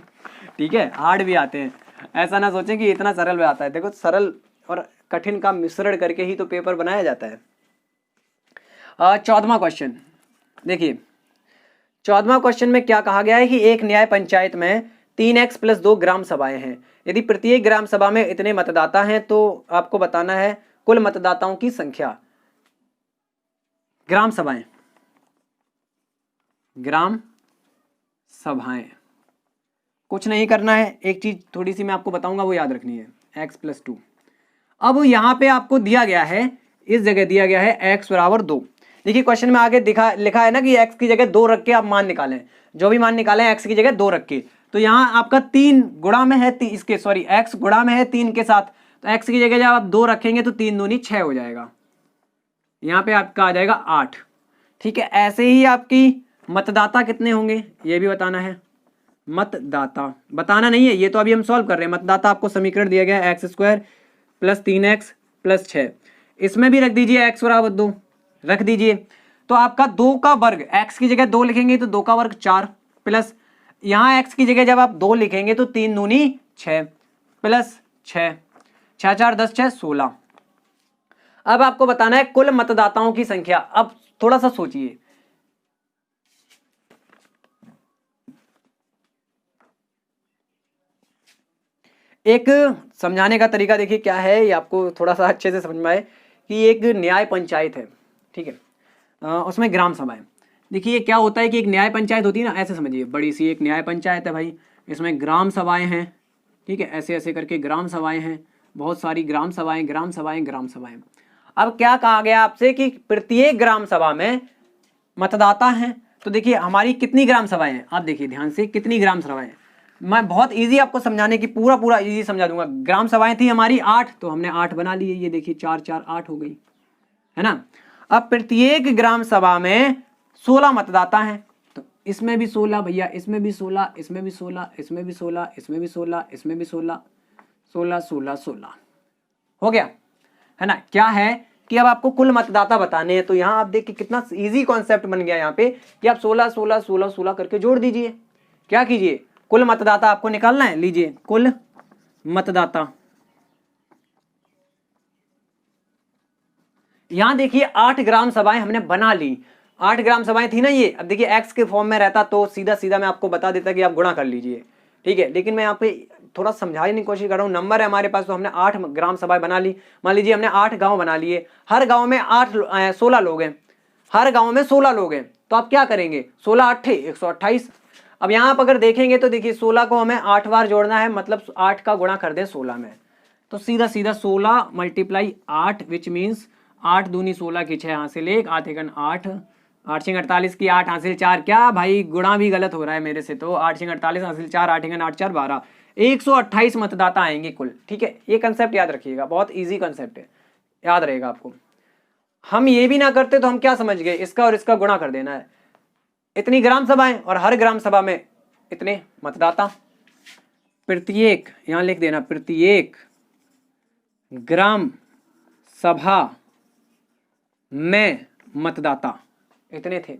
ठीक है, हार्ड भी आते हैं, ऐसा ना सोचें कि इतना सरल भी आता है। देखो सरल और कठिन का मिश्रण करके ही तो पेपर बनाया जाता है। 14वां क्वेश्चन देखिए, 14वां क्वेश्चन में क्या कहा गया है कि एक न्याय पंचायत में 3x + 2 ग्राम सभाएं हैं। यदि प्रत्येक ग्राम सभा में इतने मतदाता हैं तो आपको बताना है कुल मतदाताओं की संख्या। ग्राम सभाएं, ग्राम सभाएं, कुछ नहीं करना है, एक चीज थोड़ी सी मैं आपको बताऊंगा वो याद रखनी है, x + 2। अब यहां पे आपको दिया गया है, इस जगह दिया गया है x = 2। देखिए क्वेश्चन में आगे लिखा है ना कि x की जगह 2 रख के आप मान निकालें, जो भी मान निकालें x की जगह 2 रख के। तो यहाँ आपका 3 गुणा में है, इसके सॉरी x गुणा में है 3 के साथ, तो x की जगह जब आप 2 रखेंगे तो 3 दूनी 6 हो जाएगा, यहाँ पे आपका आ जाएगा 8। ठीक है, ऐसे ही आपकी मतदाता कितने होंगे ये भी बताना है। मतदाता बताना नहीं है, ये तो अभी हम सॉल्व कर रहे हैं। मतदाता आपको समीकरण दिया गया है x² + 3x + 6, इसमें भी रख दीजिए x = 2 रख दीजिए। तो आपका 2 का वर्ग, x की जगह 2 लिखेंगे तो 2 का वर्ग 4, प्लस यहाँ x की जगह जब आप 2 लिखेंगे तो 3 दूनी 6 प्लस 6, 6 4 10 6 16। अब आपको बताना है कुल मतदाताओं की संख्या। अब थोड़ा सा सोचिए, एक समझाने का तरीका देखिए क्या है, ये आपको थोड़ा सा अच्छे से समझ में आए कि एक न्याय पंचायत है, ठीक है, उसमें ग्राम सभा है। देखिए क्या होता है कि एक न्याय पंचायत होती है ना, ऐसे समझिए, बड़ी सी एक न्याय पंचायत है भाई, इसमें ग्राम सभाएं हैं, ठीक है, ऐसे ऐसे करके ग्राम सभाएं हैं, बहुत सारी ग्राम सभाएं ग्राम सभाएं ग्राम सभाएं। अब क्या कहा गया आपसे कि प्रत्येक ग्राम सभा में मतदाता हैं। तो देखिए हमारी कितनी ग्राम सभाएं हैं, आप देखिए ध्यान से, कितनी ग्राम सभाएं हैं। मैं बहुत इजी आपको समझाने की पूरा इजी समझा दूंगा। ग्राम सभाएं थी हमारी 8, तो हमने 8 बना लिए, ये देखिए 4 4 8 हो गई, है ना। अब प्रत्येक ग्राम सभा में 16 मतदाता हैं, तो इसमें भी 16 भैया, इसमें भी 16, इसमें भी 16, इसमें भी 16, इसमें भी 16, इसमें भी 16, 16 16 16 हो गया, है ना। क्या है कि अब आपको कुल मतदाता बताने हैं, तो यहाँ आप देखिए कितना इजी कॉन्सेप्ट बन गया यहाँ पे कि आप 16 16 16 16 करके जोड़ दीजिए। क्या कीजिए, कुल मतदाता आपको निकालना है, लीजिए कुल मतदाता। यहां देखिए 8 ग्राम सभाएं हमने बना ली, 8 ग्राम सभाएं थी ना ये। अब देखिए एक्स के फॉर्म में रहता तो सीधा सीधा मैं आपको बता देता कि आप गुणा कर लीजिए, ठीक है, लेकिन मैं यहाँ पे थोड़ा समझाने की कोशिश कर रहा हूँ। नंबर है हमारे पास, तो हमने 8 ग्राम सभाएं बना ली। मान लीजिए हमने 8 गांव बना लिए, हर गांव में 16 लोग हैं, हर गांव में 16 लोग हैं, तो आप क्या करेंगे, 16 8 128। अब यहाँ आप अगर देखेंगे तो देखिए 16 को हमें 8 बार जोड़ना है, मतलब 8 का गुणा कर दें 16 में, तो सीधा सीधा 16 × 8 विच मीन्स 8 दूनी 16 की 6 हासिल 1, 8 एकन 8, 8 6 48 की 8 हासिल 4। क्या भाई गुणा भी गलत हो रहा है मेरे से, तो 8 6 48 हासिल 4, 8 एकन 8 4 12, 128 मतदाता आएंगे कुल, ठीक है। ये कंसेप्ट याद रखिएगा, बहुत इजी कंसेप्ट है, याद रहेगा आपको। हम ये भी ना करते तो हम क्या समझ गए, इसका और इसका गुणा कर देना है, इतनी ग्राम सभाएं और हर ग्राम सभा में इतने मतदाता। प्रत्येक, यहां लिख देना, प्रत्येक ग्राम सभा में मतदाता इतने थे,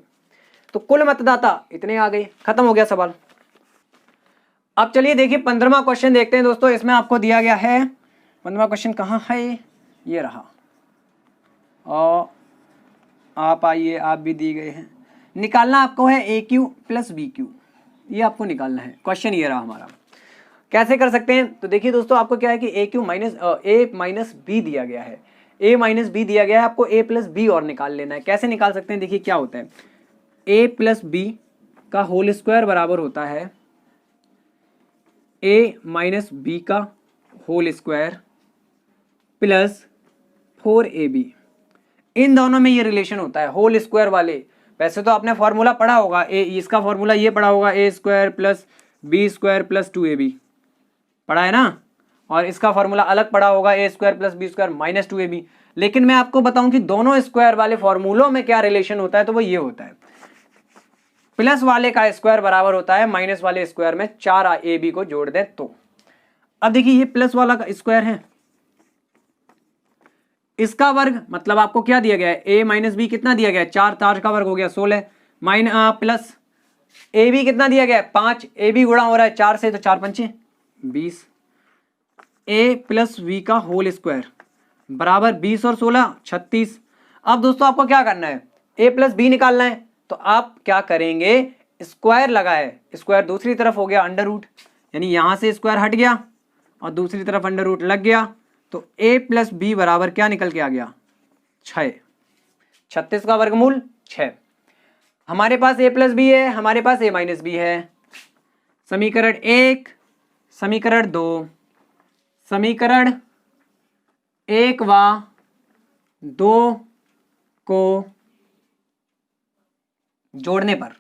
तो कुल मतदाता इतने आ गए, खत्म हो गया सवाल। अब चलिए देखिए 15वां क्वेश्चन देखते हैं दोस्तों। इसमें आपको दिया गया है, 15वां क्वेश्चन कहाँ है, ये रहा, और आप आइए, आप भी दिए गए हैं। निकालना आपको है AQ + BQ, ये आपको निकालना है। क्वेश्चन ये रहा हमारा, कैसे कर सकते हैं, तो देखिए दोस्तों आपको क्या है कि A - B दिया गया है, A - B दिया गया है, आपको A + B और निकाल लेना है। कैसे निकाल सकते हैं, देखिए क्या होता है, A + B का होल स्क्वायर बराबर होता है A - B का होल स्क्वायर प्लस 4AB। इन दोनों में ये रिलेशन होता है, होल स्क्वायर वाले। वैसे तो आपने फॉर्मूला पढ़ा होगा, इसका फॉर्मूला ये पढ़ा होगा, A² + B² + 2AB पढ़ा है ना, और इसका फॉर्मूला अलग पढ़ा होगा, A² + B² - 2AB। लेकिन मैं आपको बताऊं कि दोनों स्क्वायर वाले फॉर्मूलों में क्या रिलेशन होता है, तो वो ये होता है, प्लस वाले का स्क्वायर बराबर होता है माइनस वाले स्क्वायर में 4AB को जोड़ दें तो। अब देखिए ये प्लस वाला का स्क्वायर है, इसका वर्ग, मतलब आपको क्या दिया गया है, A - B कितना दिया गया है, 4 4 का वर्ग हो गया 16, प्लस AB कितना दिया गया है 5, AB गुणा हो रहा है 4 से, तो 4 5 20, A + B का होल स्क्वायर बराबर 20 और 16 36। अब दोस्तों आपको क्या करना है, A + B निकालना है, तो आप क्या करेंगे, स्क्वायर लगा है, स्क्वायर दूसरी तरफ हो गया √, यानी यहां से स्क्वायर हट गया और दूसरी तरफ √, लग गया, तो A + B बराबर क्या निकल के आ गया, 6, 36 का वर्गमूल 6। हमारे पास A + B है, हमारे पास A - B है। समीकरण 1, समीकरण 2, समीकरण 1 व 2 को जोड़ने पर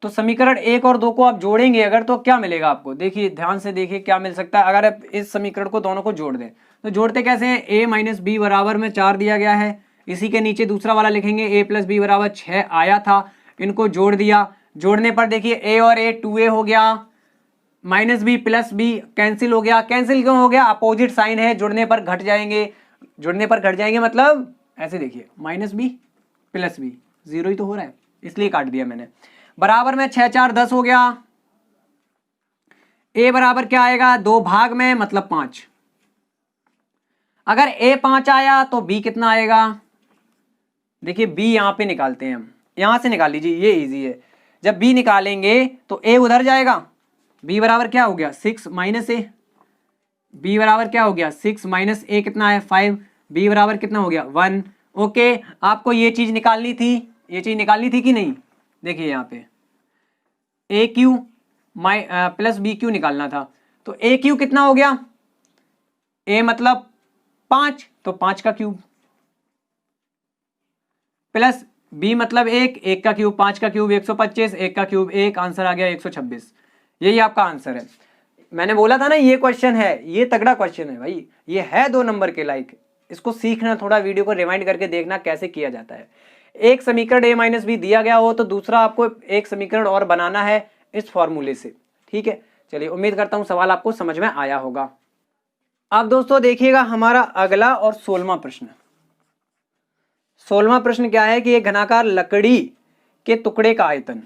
तो समीकरण 1 और 2 को आप जोड़ेंगे अगर, तो क्या मिलेगा आपको, देखिए ध्यान से देखिए क्या मिल सकता है। अगर आप इस समीकरण को दोनों को जोड़ दें, तो जोड़ते कैसे हैं, A - B बराबर में 4 दिया गया है, इसी के नीचे दूसरा वाला लिखेंगे, A + B बराबर 6 आया था, इनको जोड़ दिया, जोड़ने पर देखिए A और A 2A हो गया, -B + B कैंसिल हो गया। कैंसिल क्यों हो गया, अपोजिट साइन है, जुड़ने पर घट जाएंगे, जुड़ने पर घट जाएंगे, मतलब ऐसे देखिए -B + B 0 ही तो हो रहा है, इसलिए काट दिया मैंने। बराबर में 6 4 10 हो गया, A बराबर क्या आएगा, 2 भाग में, मतलब 5। अगर A 5 आया तो B कितना आएगा, देखिए B यहां पे निकालते हैं हम, यहां से निकाल लीजिए, ये इजी है। जब B निकालेंगे तो A उधर जाएगा, बी बराबर क्या हो गया 6 माइनस ए, बी बराबर क्या हो गया 6 माइनस ए कितना है 5, बी बराबर कितना हो गया 1। ओके, आपको ये चीज निकालनी थी, ये चीज निकालनी थी कि नहीं? देखिए यहाँ पे ए क्यू प्लस बी क्यू निकालना था, तो ए क्यू कितना हो गया, ए मतलब 5 तो 5 का क्यूब, प्लस बी मतलब 1 का क्यूब 5 का क्यूब 125, 1 का क्यूब 1, आंसर आ गया 126। यही आपका आंसर है। मैंने बोला था ना ये क्वेश्चन है, ये तगड़ा क्वेश्चन है भाई, ये है 2 नंबर के लायक। इसको सीखना, थोड़ा वीडियो को रिवाइंड करके देखना कैसे किया जाता है। एक समीकरण a माइनस बी दिया गया हो तो दूसरा आपको एक समीकरण और बनाना है इस फॉर्मूले से, ठीक है। चलिए, उम्मीद करता हूं सवाल आपको समझ में आया होगा। अब दोस्तों देखिएगा हमारा अगला और 16वां प्रश्न। 16वां प्रश्न क्या है कि एक घनाकार लकड़ी के टुकड़े का आयतन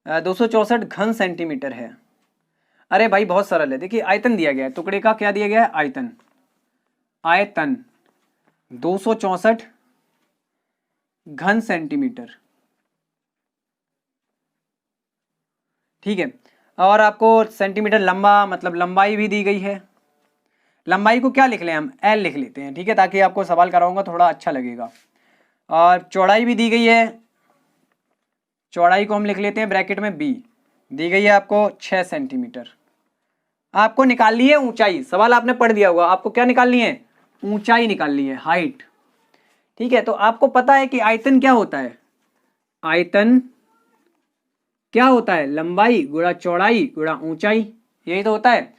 264 घन सेंटीमीटर है। अरे भाई बहुत सरल है, देखिए आयतन दिया गया है, टुकड़े का क्या दिया गया है आयतन, आयतन 264 घन सेंटीमीटर, ठीक है। और आपको सेंटीमीटर लंबा मतलब लंबाई भी दी गई है। लंबाई को क्या लिख लें हम, एल लिख लेते हैं, ठीक है, ताकि आपको सवाल कराऊंगा थोड़ा अच्छा लगेगा। और चौड़ाई भी दी गई है, चौड़ाई को हम लिख लेते हैं ब्रैकेट में बी, दी गई है आपको 6 सेंटीमीटर। आपको निकालनी है ऊंचाई, सवाल आपने पढ़ दिया होगा, आपको क्या निकालनी है, ऊंचाई निकालनी है, हाइट, ठीक है। तो आपको पता है कि आयतन क्या होता है, आयतन क्या होता है, लंबाई गुणा चौड़ाई गुणा ऊंचाई, यही तो होता है।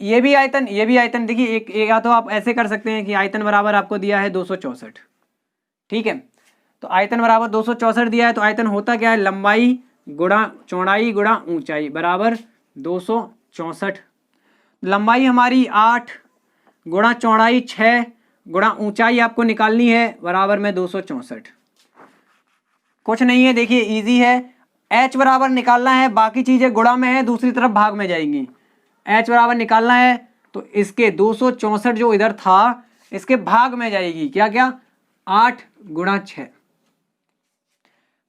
ये भी आयतन, ये भी आयतन, देखिए एक या तो आप ऐसे कर सकते हैं कि आयतन बराबर आपको दिया है 264, ठीक है। तो आयतन बराबर 264 दिया है, तो आयतन होता क्या है, लंबाई गुणा चौड़ाई गुणा ऊंचाई बराबर 264। लंबाई हमारी 8 गुणा चौड़ाई 6 गुणा ऊंचाई आपको निकालनी है बराबर में 264। कुछ नहीं है, देखिए इजी है। h बराबर निकालना है, बाकी चीजें गुणा में है, दूसरी तरफ भाग में जाएंगी। h बराबर निकालना है तो इसके 264 जो इधर था इसके भाग में जाएगी, क्या क्या 8 गुणा 6,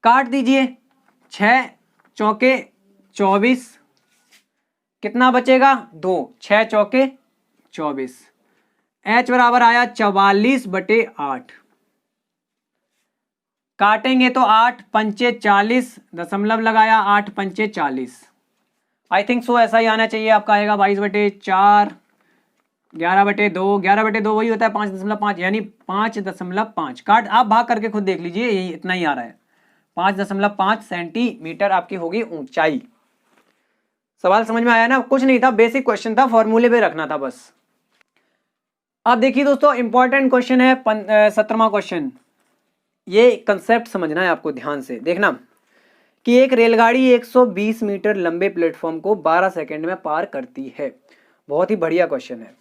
काट दीजिए, 6 चौके 24, कितना बचेगा 2, 6 चौके 24, h बराबर आया 44/8, काटेंगे तो 8 पंचे 40, दशमलव लगाया 8 पंचे 40, आई थिंक सो ऐसा ही आना चाहिए आपका, आएगा 22/4, 11/2, 11/2 वही होता है 5.5, यानी 5.5। काट आप भाग करके खुद देख लीजिए, यही इतना ही आ रहा है, 5.5 सेंटीमीटर आपकी होगी ऊंचाई। सवाल समझ में आया ना, कुछ नहीं था, बेसिक क्वेश्चन था, फॉर्मूले पे रखना था बस। अब देखिए दोस्तों इंपॉर्टेंट क्वेश्चन है 17वां क्वेश्चन। ये कंसेप्ट समझना है आपको, ध्यान से देखना कि एक रेलगाड़ी 120 मीटर लंबे प्लेटफॉर्म को 12 सेकंड में पार करती है। बहुत ही बढ़िया क्वेश्चन है।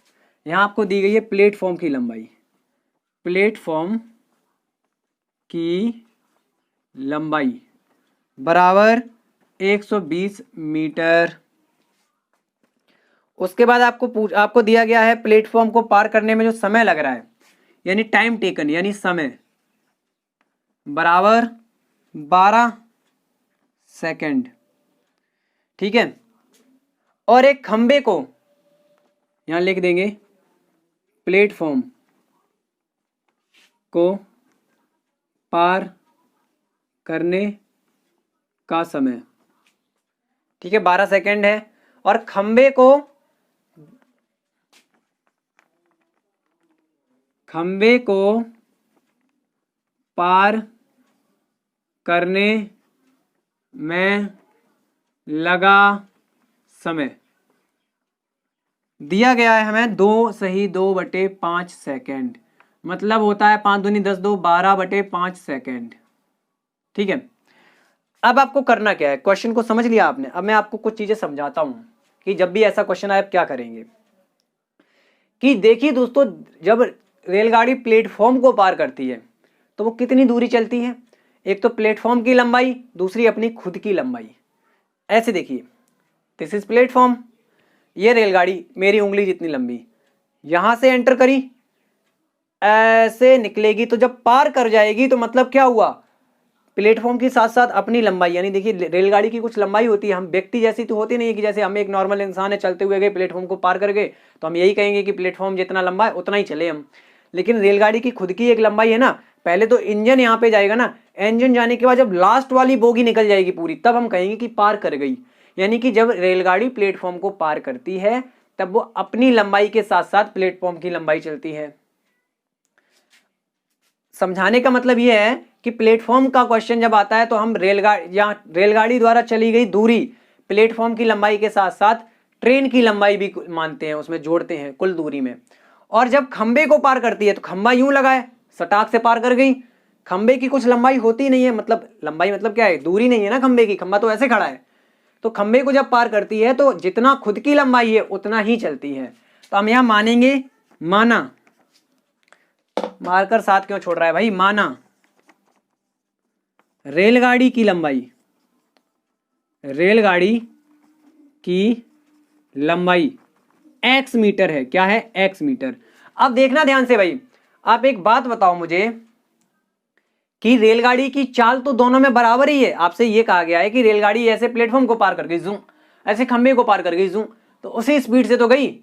यहाँ आपको दी गई है प्लेटफॉर्म की लंबाई, प्लेटफॉर्म की लंबाई बराबर 120 मीटर। उसके बाद आपको दिया गया है प्लेटफॉर्म को पार करने में जो समय लग रहा है, यानी टाइम टेकन, यानी समय बराबर 12 सेकंड, ठीक है। और एक खंबे को यहां लिख देंगे, प्लेटफॉर्म को पार करने का समय, ठीक है, 12 सेकंड है। और खंबे को पार करने में लगा समय दिया गया है हमें 2 सेकंड, मतलब होता है 5 दूनी 10, 2 12/5 सेकंड, ठीक है। अब आपको करना क्या है, क्वेश्चन को समझ लिया आपने। अब मैं आपको कुछ चीजें समझाता हूं कि जब भी ऐसा क्वेश्चन आए आप क्या करेंगे। कि देखिए दोस्तों, जब रेलगाड़ी प्लेटफॉर्म को पार करती है तो वो कितनी दूरी चलती है, एक तो प्लेटफॉर्म की लंबाई, दूसरी अपनी खुद की लंबाई। ऐसे देखिए, दिस इज प्लेटफॉर्म, ये रेलगाड़ी मेरी उंगली जितनी लंबी, यहां से एंटर करी, ऐसे निकलेगी, तो जब पार कर जाएगी तो मतलब क्या हुआ, प्लेटफॉर्म के साथ साथ अपनी लंबाई, यानी देखिए रेलगाड़ी की कुछ लंबाई होती है, हम व्यक्ति जैसी तो होती नहीं है कि जैसे हम एक नॉर्मल इंसान है चलते हुए गए प्लेटफॉर्म को पार कर गए तो हम यही कहेंगे कि प्लेटफॉर्म जितना लंबा है उतना ही चले हम। लेकिन रेलगाड़ी की खुद की एक लंबाई है ना, पहले तो इंजन यहाँ पे जाएगा ना, इंजन जाने के बाद जब लास्ट वाली बोगी निकल जाएगी पूरी, तब हम कहेंगे कि पार कर गई। यानी कि जब रेलगाड़ी प्लेटफॉर्म को पार करती है तब वो अपनी लंबाई के साथ साथ प्लेटफॉर्म की लंबाई चलती है। समझाने का मतलब यह है कि प्लेटफॉर्म का क्वेश्चन जब आता है तो हम रेलगाड़ी द्वारा चली गई दूरी प्लेटफॉर्म की लंबाई के साथ साथ ट्रेन की लंबाई भी मानते हैं, उसमें जोड़ते हैं कुल दूरी में। और जब खंबे को पार करती है तो खंबा यूं लगा है, सटाक से पार कर गई। खंबे की कुछ लंबाई होती नहीं है, मतलब लंबाई मतलब क्या है, दूरी नहीं है ना खंबे की, खंबा तो ऐसे खड़ा है। तो खंबे को जब पार करती है तो जितना खुद की लंबाई है उतना ही चलती है। तो हम यहां मानेंगे, माना, मारकर साथ क्यों छोड़ रहा है भाई, माना रेलगाड़ी की लंबाई, रेलगाड़ी की लंबाई x मीटर है। क्या है, x मीटर। अब देखना ध्यान से भाई, आप एक बात बताओ मुझे कि रेलगाड़ी की चाल तो दोनों में बराबर ही है। आपसे यह कहा गया है कि रेलगाड़ी ऐसे प्लेटफॉर्म को पार कर गई जूं, ऐसे खंबे को पार कर गई जूं, तो उसी स्पीड से तो गई,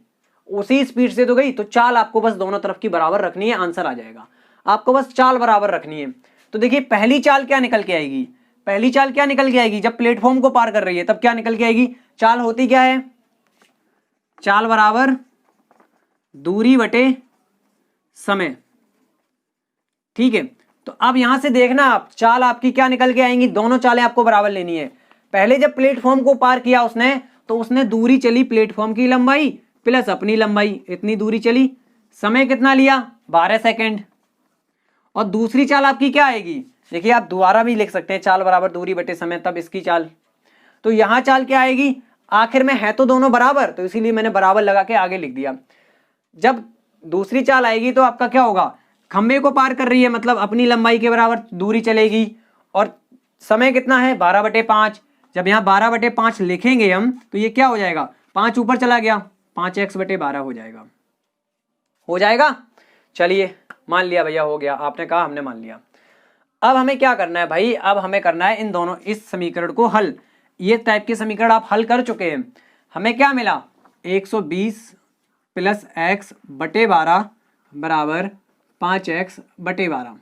उसी स्पीड से तो गई। तो चाल आपको बस दोनों तरफ की बराबर रखनी है, आंसर आ जाएगा। आपको बस चाल बराबर रखनी है। तो देखिए पहली चाल क्या निकल के आएगी, पहली चाल क्या निकल के आएगी, जब प्लेटफॉर्म को पार कर रही है तब क्या निकल के आएगी, चाल होती क्या है, चाल बराबर दूरी बटे समय। ठीक है, तो अब यहां से देखना आप, चाल आपकी क्या निकल के आएंगी, दोनों चालें आपको बराबर लेनी है। पहले जब प्लेटफॉर्म को पार किया उसने तो उसने दूरी चली प्लेटफॉर्म की लंबाई प्लस अपनी लंबाई, इतनी दूरी चली। समय कितना लिया, 12 सेकंड। और दूसरी चाल आपकी क्या आएगी, देखिए आप दोबारा भी लिख सकते हैं, चाल बराबर दूरी बटे समय, तब इसकी चाल। तो यहां चाल क्या आएगी, आखिर में है तो दोनों बराबर, तो इसीलिए मैंने बराबर लगा के आगे लिख दिया। जब दूसरी चाल आएगी तो आपका क्या होगा, खंबे को पार कर रही है मतलब अपनी लंबाई के बराबर दूरी चलेगी। और समय कितना है, 12/5। जब यहाँ 12/5 लिखेंगे हम तो ये क्या हो जाएगा, 5 ऊपर चला गया, 5x/12 हो जाएगा, हो जाएगा। चलिए मान लिया भैया, हो गया, आपने कहा हमने मान लिया। अब हमें क्या करना है भाई, अब हमें करना है इन दोनों, इस समीकरण को हल। ये टाइप के समीकरण आप हल कर चुके हैं। हमें क्या मिला, 120 + x/12 बराबर 5x/12।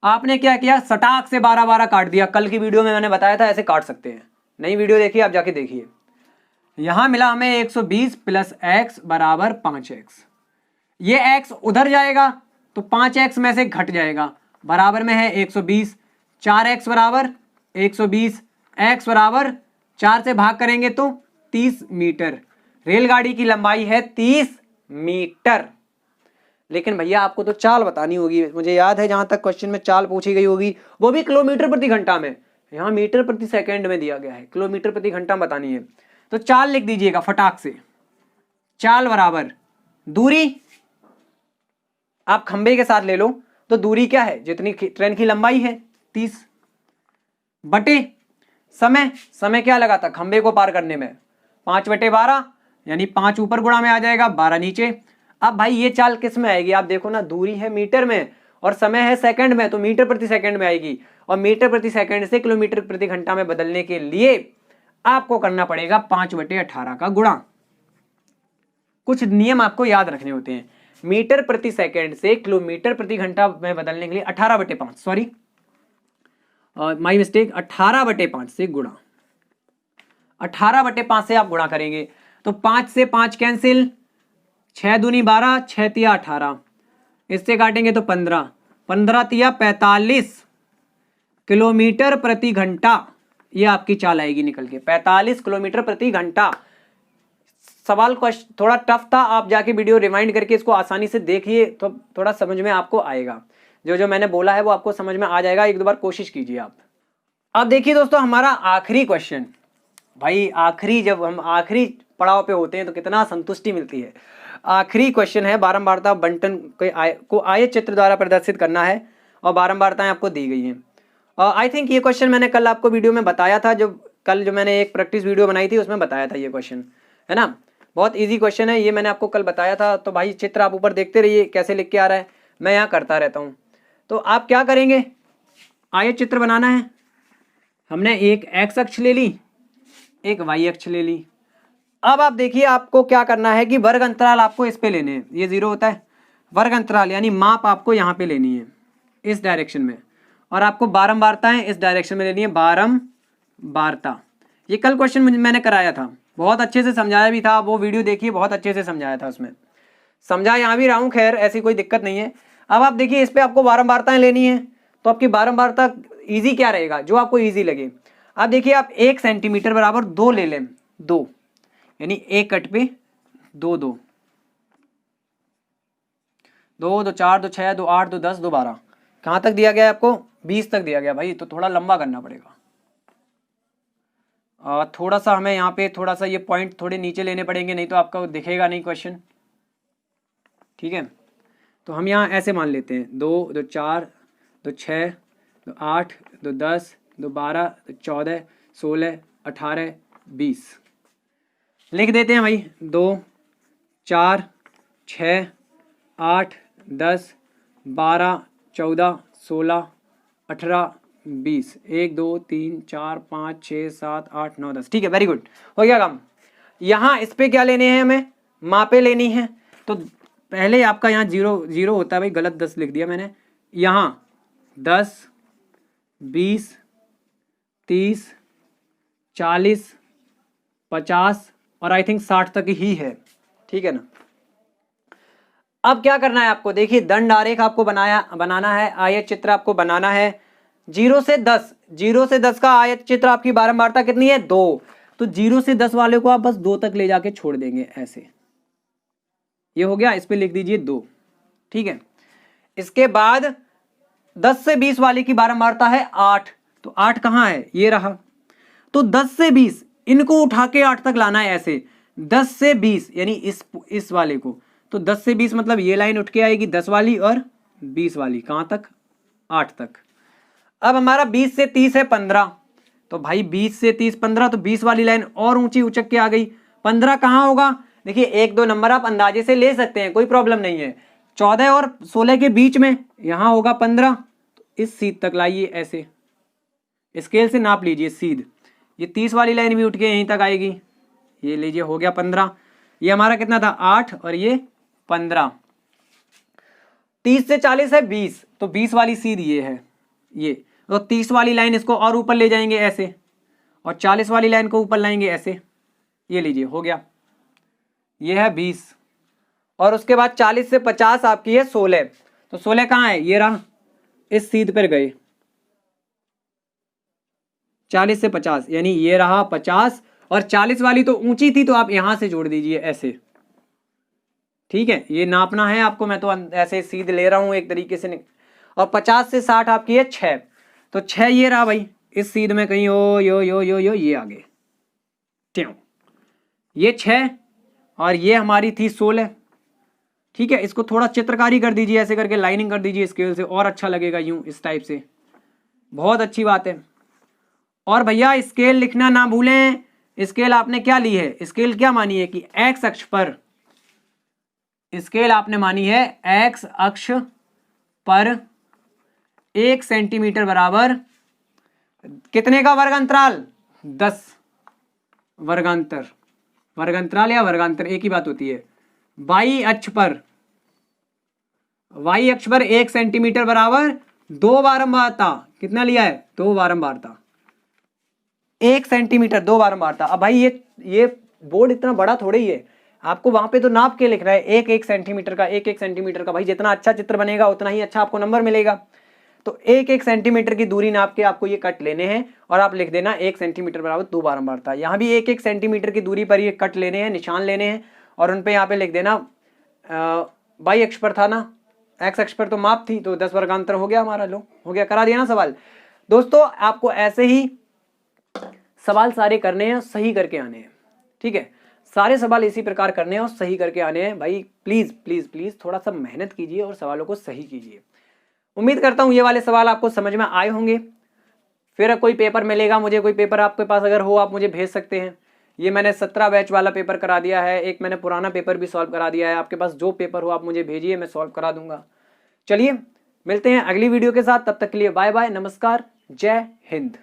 आपने क्या किया, सटाक से 12 काट दिया। कल की वीडियो में मैंने बताया था ऐसे काट सकते हैं, नई वीडियो देखिए आप, जाके देखिए। यहां मिला हमें 120 + x बराबर 5x। ये x उधर जाएगा तो 5x में से घट जाएगा, बराबर में है 120। 4x बराबर 120, x बराबर 4 से भाग करेंगे तो 30 मीटर। रेलगाड़ी की लंबाई है 30 मीटर। लेकिन भैया आपको तो चाल बतानी होगी, मुझे याद है जहां तक क्वेश्चन में चाल पूछी गई होगी वो भी किलोमीटर प्रति घंटा में, यहाँ मीटर प्रति सेकंड में दिया गया है, किलोमीटर प्रति घंटा बतानी है। तो चाल लिख दीजिएगा फटाक से, चाल बराबर दूरी, आप खंबे के साथ ले लो तो दूरी क्या है, जितनी ट्रेन की लंबाई है 30, बटे समय, समय क्या लगा था खंबे को पार करने में, 5/12, यानी 5 ऊपर गुणा में आ जाएगा, 12 नीचे। अब भाई ये चाल किस में आएगी, आप देखो ना, दूरी है मीटर में और समय है सेकंड में, तो मीटर प्रति सेकंड में आएगी। और मीटर प्रति सेकंड से किलोमीटर प्रति घंटा में बदलने के लिए आपको करना पड़ेगा 5/18 का गुणा। कुछ नियम आपको याद रखने होते हैं। मीटर प्रति सेकंड से किलोमीटर प्रति घंटा में बदलने के लिए 18/5, सॉरी माई मिस्टेक, 18/5 से गुणा, 18/5 से आप गुणा करेंगे तो 5 से 5 कैंसिल, 6 दूनी 12, 6 तिया 18, इससे काटेंगे तो 15, 15 तिया 45 किलोमीटर प्रति घंटा। ये आपकी चाल आएगी निकल के 45 किलोमीटर प्रति घंटा। सवाल थोड़ा टफ था, आप जाके वीडियो रिवाइंड करके इसको आसानी से देखिए तो थोड़ा समझ में आपको आएगा। जो जो मैंने बोला है वो आपको समझ में आ जाएगा, एक दो बार कोशिश कीजिए आप। अब देखिए दोस्तों हमारा आखिरी क्वेश्चन, भाई आखिरी, जब हम आखिरी पड़ाव पे होते हैं तो कितना संतुष्टि मिलती है। आखिरी क्वेश्चन है, बारंबारता बंटन को आयत चित्र द्वारा प्रदर्शित करना है और बारंबारताएं आपको दी गई हैं। आई थिंक ये क्वेश्चन मैंने कल आपको वीडियो में बताया था, कल जो मैंने एक प्रैक्टिस वीडियो बनाई थी उसमें बताया था ये क्वेश्चन, है ना। बहुत इजी क्वेश्चन है ये, मैंने आपको कल बताया था। तो भाई चित्र आप ऊपर देखते रहिए कैसे लिख के आ रहा है, मैं यहाँ करता रहता हूँ। तो आप क्या करेंगे, आयत चित्र बनाना है, हमने एक एक्स अक्ष ले ली, एक वाई अक्ष ले ली। अब आप देखिए आपको क्या करना है कि वर्ग अंतराल आपको इस पे लेने हैं, ये 0 होता है, वर्ग अंतराल यानी माप आपको यहाँ पे लेनी है इस डायरेक्शन में, और आपको बारंबारताएं इस डायरेक्शन में लेनी है, बारंबारता। ये कल क्वेश्चन मैंने कराया था, बहुत अच्छे से समझाया भी था, वो वीडियो देखिए, बहुत अच्छे से समझाया था, उसमें समझा यहाँ भी रहा हूँ, खैर ऐसी कोई दिक्कत नहीं है। अब आप देखिए इस पे आपको बारंबारताएं लेनी है, तो आपकी बारंबारता ईजी क्या रहेगा, जो आपको ईजी लगे। अब देखिए आप 1 सेंटीमीटर बराबर 2 ले लें, 2 यानी एक कट पे 2 2 2 2 4 2 6 2 8 2 10 2 12, कहाँ तक दिया गया है आपको, 20 तक दिया गया भाई, तो थोड़ा लंबा करना पड़ेगा। थोड़ा सा हमें यहाँ पे थोड़ा सा ये पॉइंट थोड़े नीचे लेने पड़ेंगे, नहीं तो आपका दिखेगा नहीं क्वेश्चन, ठीक है। तो हम यहाँ ऐसे मान लेते हैं 2 2 4 2 6 2 8 2 10 2 12 2 14 16 18 20 लिख देते हैं भाई, 2 4 6 8 10 12 14 16 18 20 1 2 3 4 5 6 7 8 9 10, ठीक है, वेरी गुड, हो गया काम। यहाँ इस पे क्या लेने हैं, हमें मापे लेनी है। तो पहले आपका यहाँ 0 0 होता है भाई, गलत 10 लिख दिया मैंने, यहाँ 10 20 30 40 50 और आई थिंक 60 तक ही है, ठीक है ना। अब क्या करना है आपको, देखिए दंड आरेख आपको बनाना है, आयत चित्र आपको बनाना है 0 से 10, 0 से 10 का आयत चित्र आपकी बारंबारता कितनी है, 2, तो 0 से 10 वाले को आप बस 2 तक ले जाके छोड़ देंगे ऐसे, ये हो गया, इस पे लिख दीजिए 2, ठीक है। इसके बाद 10 से 20 वाले की बारंबारता है 8, तो 8 कहाँ है, ये रहा, तो 10 से 20 इनको उठा के 8 तक लाना है ऐसे, 10 से 20 यानी इस वाले को, तो 10 से 20 मतलब ये लाइन उठ के आएगी 10 वाली और 20 वाली, कहाँ तक, 8 तक। अब हमारा 20 से 30 है 15, तो भाई 20 से 30 15, तो 20 वाली लाइन और ऊंची उचक के आ गई, 15 कहाँ होगा, देखिए 1 2 नंबर आप अंदाजे से ले सकते हैं, कोई प्रॉब्लम नहीं है, 14 और 16 के बीच में यहाँ होगा 15, तो इस सीध तक लाइए ऐसे, स्केल से नाप लीजिए सीध, ये 30 वाली लाइन भी उठ के यहीं तक आएगी, ये लीजिए हो गया 15, ये हमारा कितना था 8 और ये 15, 30 से 40 है 20, तो 20 वाली सीध ये है, ये तो 30 वाली लाइन इसको और ऊपर ले जाएंगे ऐसे, और 40 वाली लाइन को ऊपर लाएंगे ऐसे, ये लीजिए हो गया, ये है 20, और उसके बाद 40 से 50 आपकी है 16, तो 16 कहाँ है, ये रहा, इस सीध पर गए, 40 से 50 यानी ये रहा 50, और 40 वाली तो ऊंची थी, तो आप यहां से जोड़ दीजिए ऐसे, ठीक है, ये नापना है आपको, मैं तो ऐसे सीध ले रहा हूं एक तरीके से, और 50 से 60 आपकी है 6, तो 6 ये रहा भाई, इस सीध में कहीं यो यो यो यो यो ये आगे, ट्यों, ये 6 और ये हमारी थी 16, ठीक है। इसको थोड़ा चित्रकारी कर दीजिए, ऐसे करके लाइनिंग कर दीजिए स्केल से, और अच्छा लगेगा यूं इस टाइप से, बहुत अच्छी बात है। और भैया स्केल लिखना ना भूलें, स्केल आपने क्या ली है, स्केल क्या मानी है कि एक्स अक्ष पर, स्केल आपने मानी है एक्स अक्ष पर 1 सेंटीमीटर बराबर कितने का वर्ग अंतराल, 10 वर्गांतर, वर्गांतराल या वर्गांतर एक ही बात होती है। वाई अक्ष पर 1 सेंटीमीटर बराबर 2 बारंबारता, कितना लिया है, 2 बारंबारता, 1 सेंटीमीटर 2 बारंबारता। अब भाई ये बोर्ड इतना बड़ा थोड़ा ही है, आपको वहां पे तो नाप के लिख रहा है, 1 सेंटीमीटर का, 1 सेंटीमीटर का, भाई जितना अच्छा चित्र बनेगा उतना ही अच्छा आपको नंबर मिलेगा। तो 1 सेंटीमीटर की दूरी नाप के आपको ये कट लेने हैं, और आप लिख देना 1 सेंटीमीटर बराबर 2 बारंबारता। यहाँ भी 1 सेंटीमीटर की दूरी पर ये कट लेने हैं, निशान लेने हैं, और उन पे यहाँ पे लिख देना, वाई अक्ष पर था ना, एक्स अक्ष पर तो माप थी, तो 10 वर्गांतर हो गया हमारा, लो हो गया, करा दिया ना सवाल। दोस्तों आपको ऐसे ही सवाल सारे करने हैं, सही करके आने हैं, ठीक है, सारे सवाल इसी प्रकार करने हैं और सही करके आने हैं। भाई प्लीज प्लीज प्लीज थोड़ा सा मेहनत कीजिए और सवालों को सही कीजिए। उम्मीद करता हूँ ये वाले सवाल आपको समझ में आए होंगे। फिर कोई पेपर मिलेगा मुझे, कोई पेपर आपके पास अगर हो आप मुझे भेज सकते हैं। ये मैंने 17 बैच वाला पेपर करा दिया है, एक मैंने पुराना पेपर भी सॉल्व करा दिया है। आपके पास जो पेपर हो आप मुझे भेजिए, मैं सॉल्व करा दूंगा। चलिए मिलते हैं अगली वीडियो के साथ, तब तक के लिए बाय बाय, नमस्कार, जय हिंद।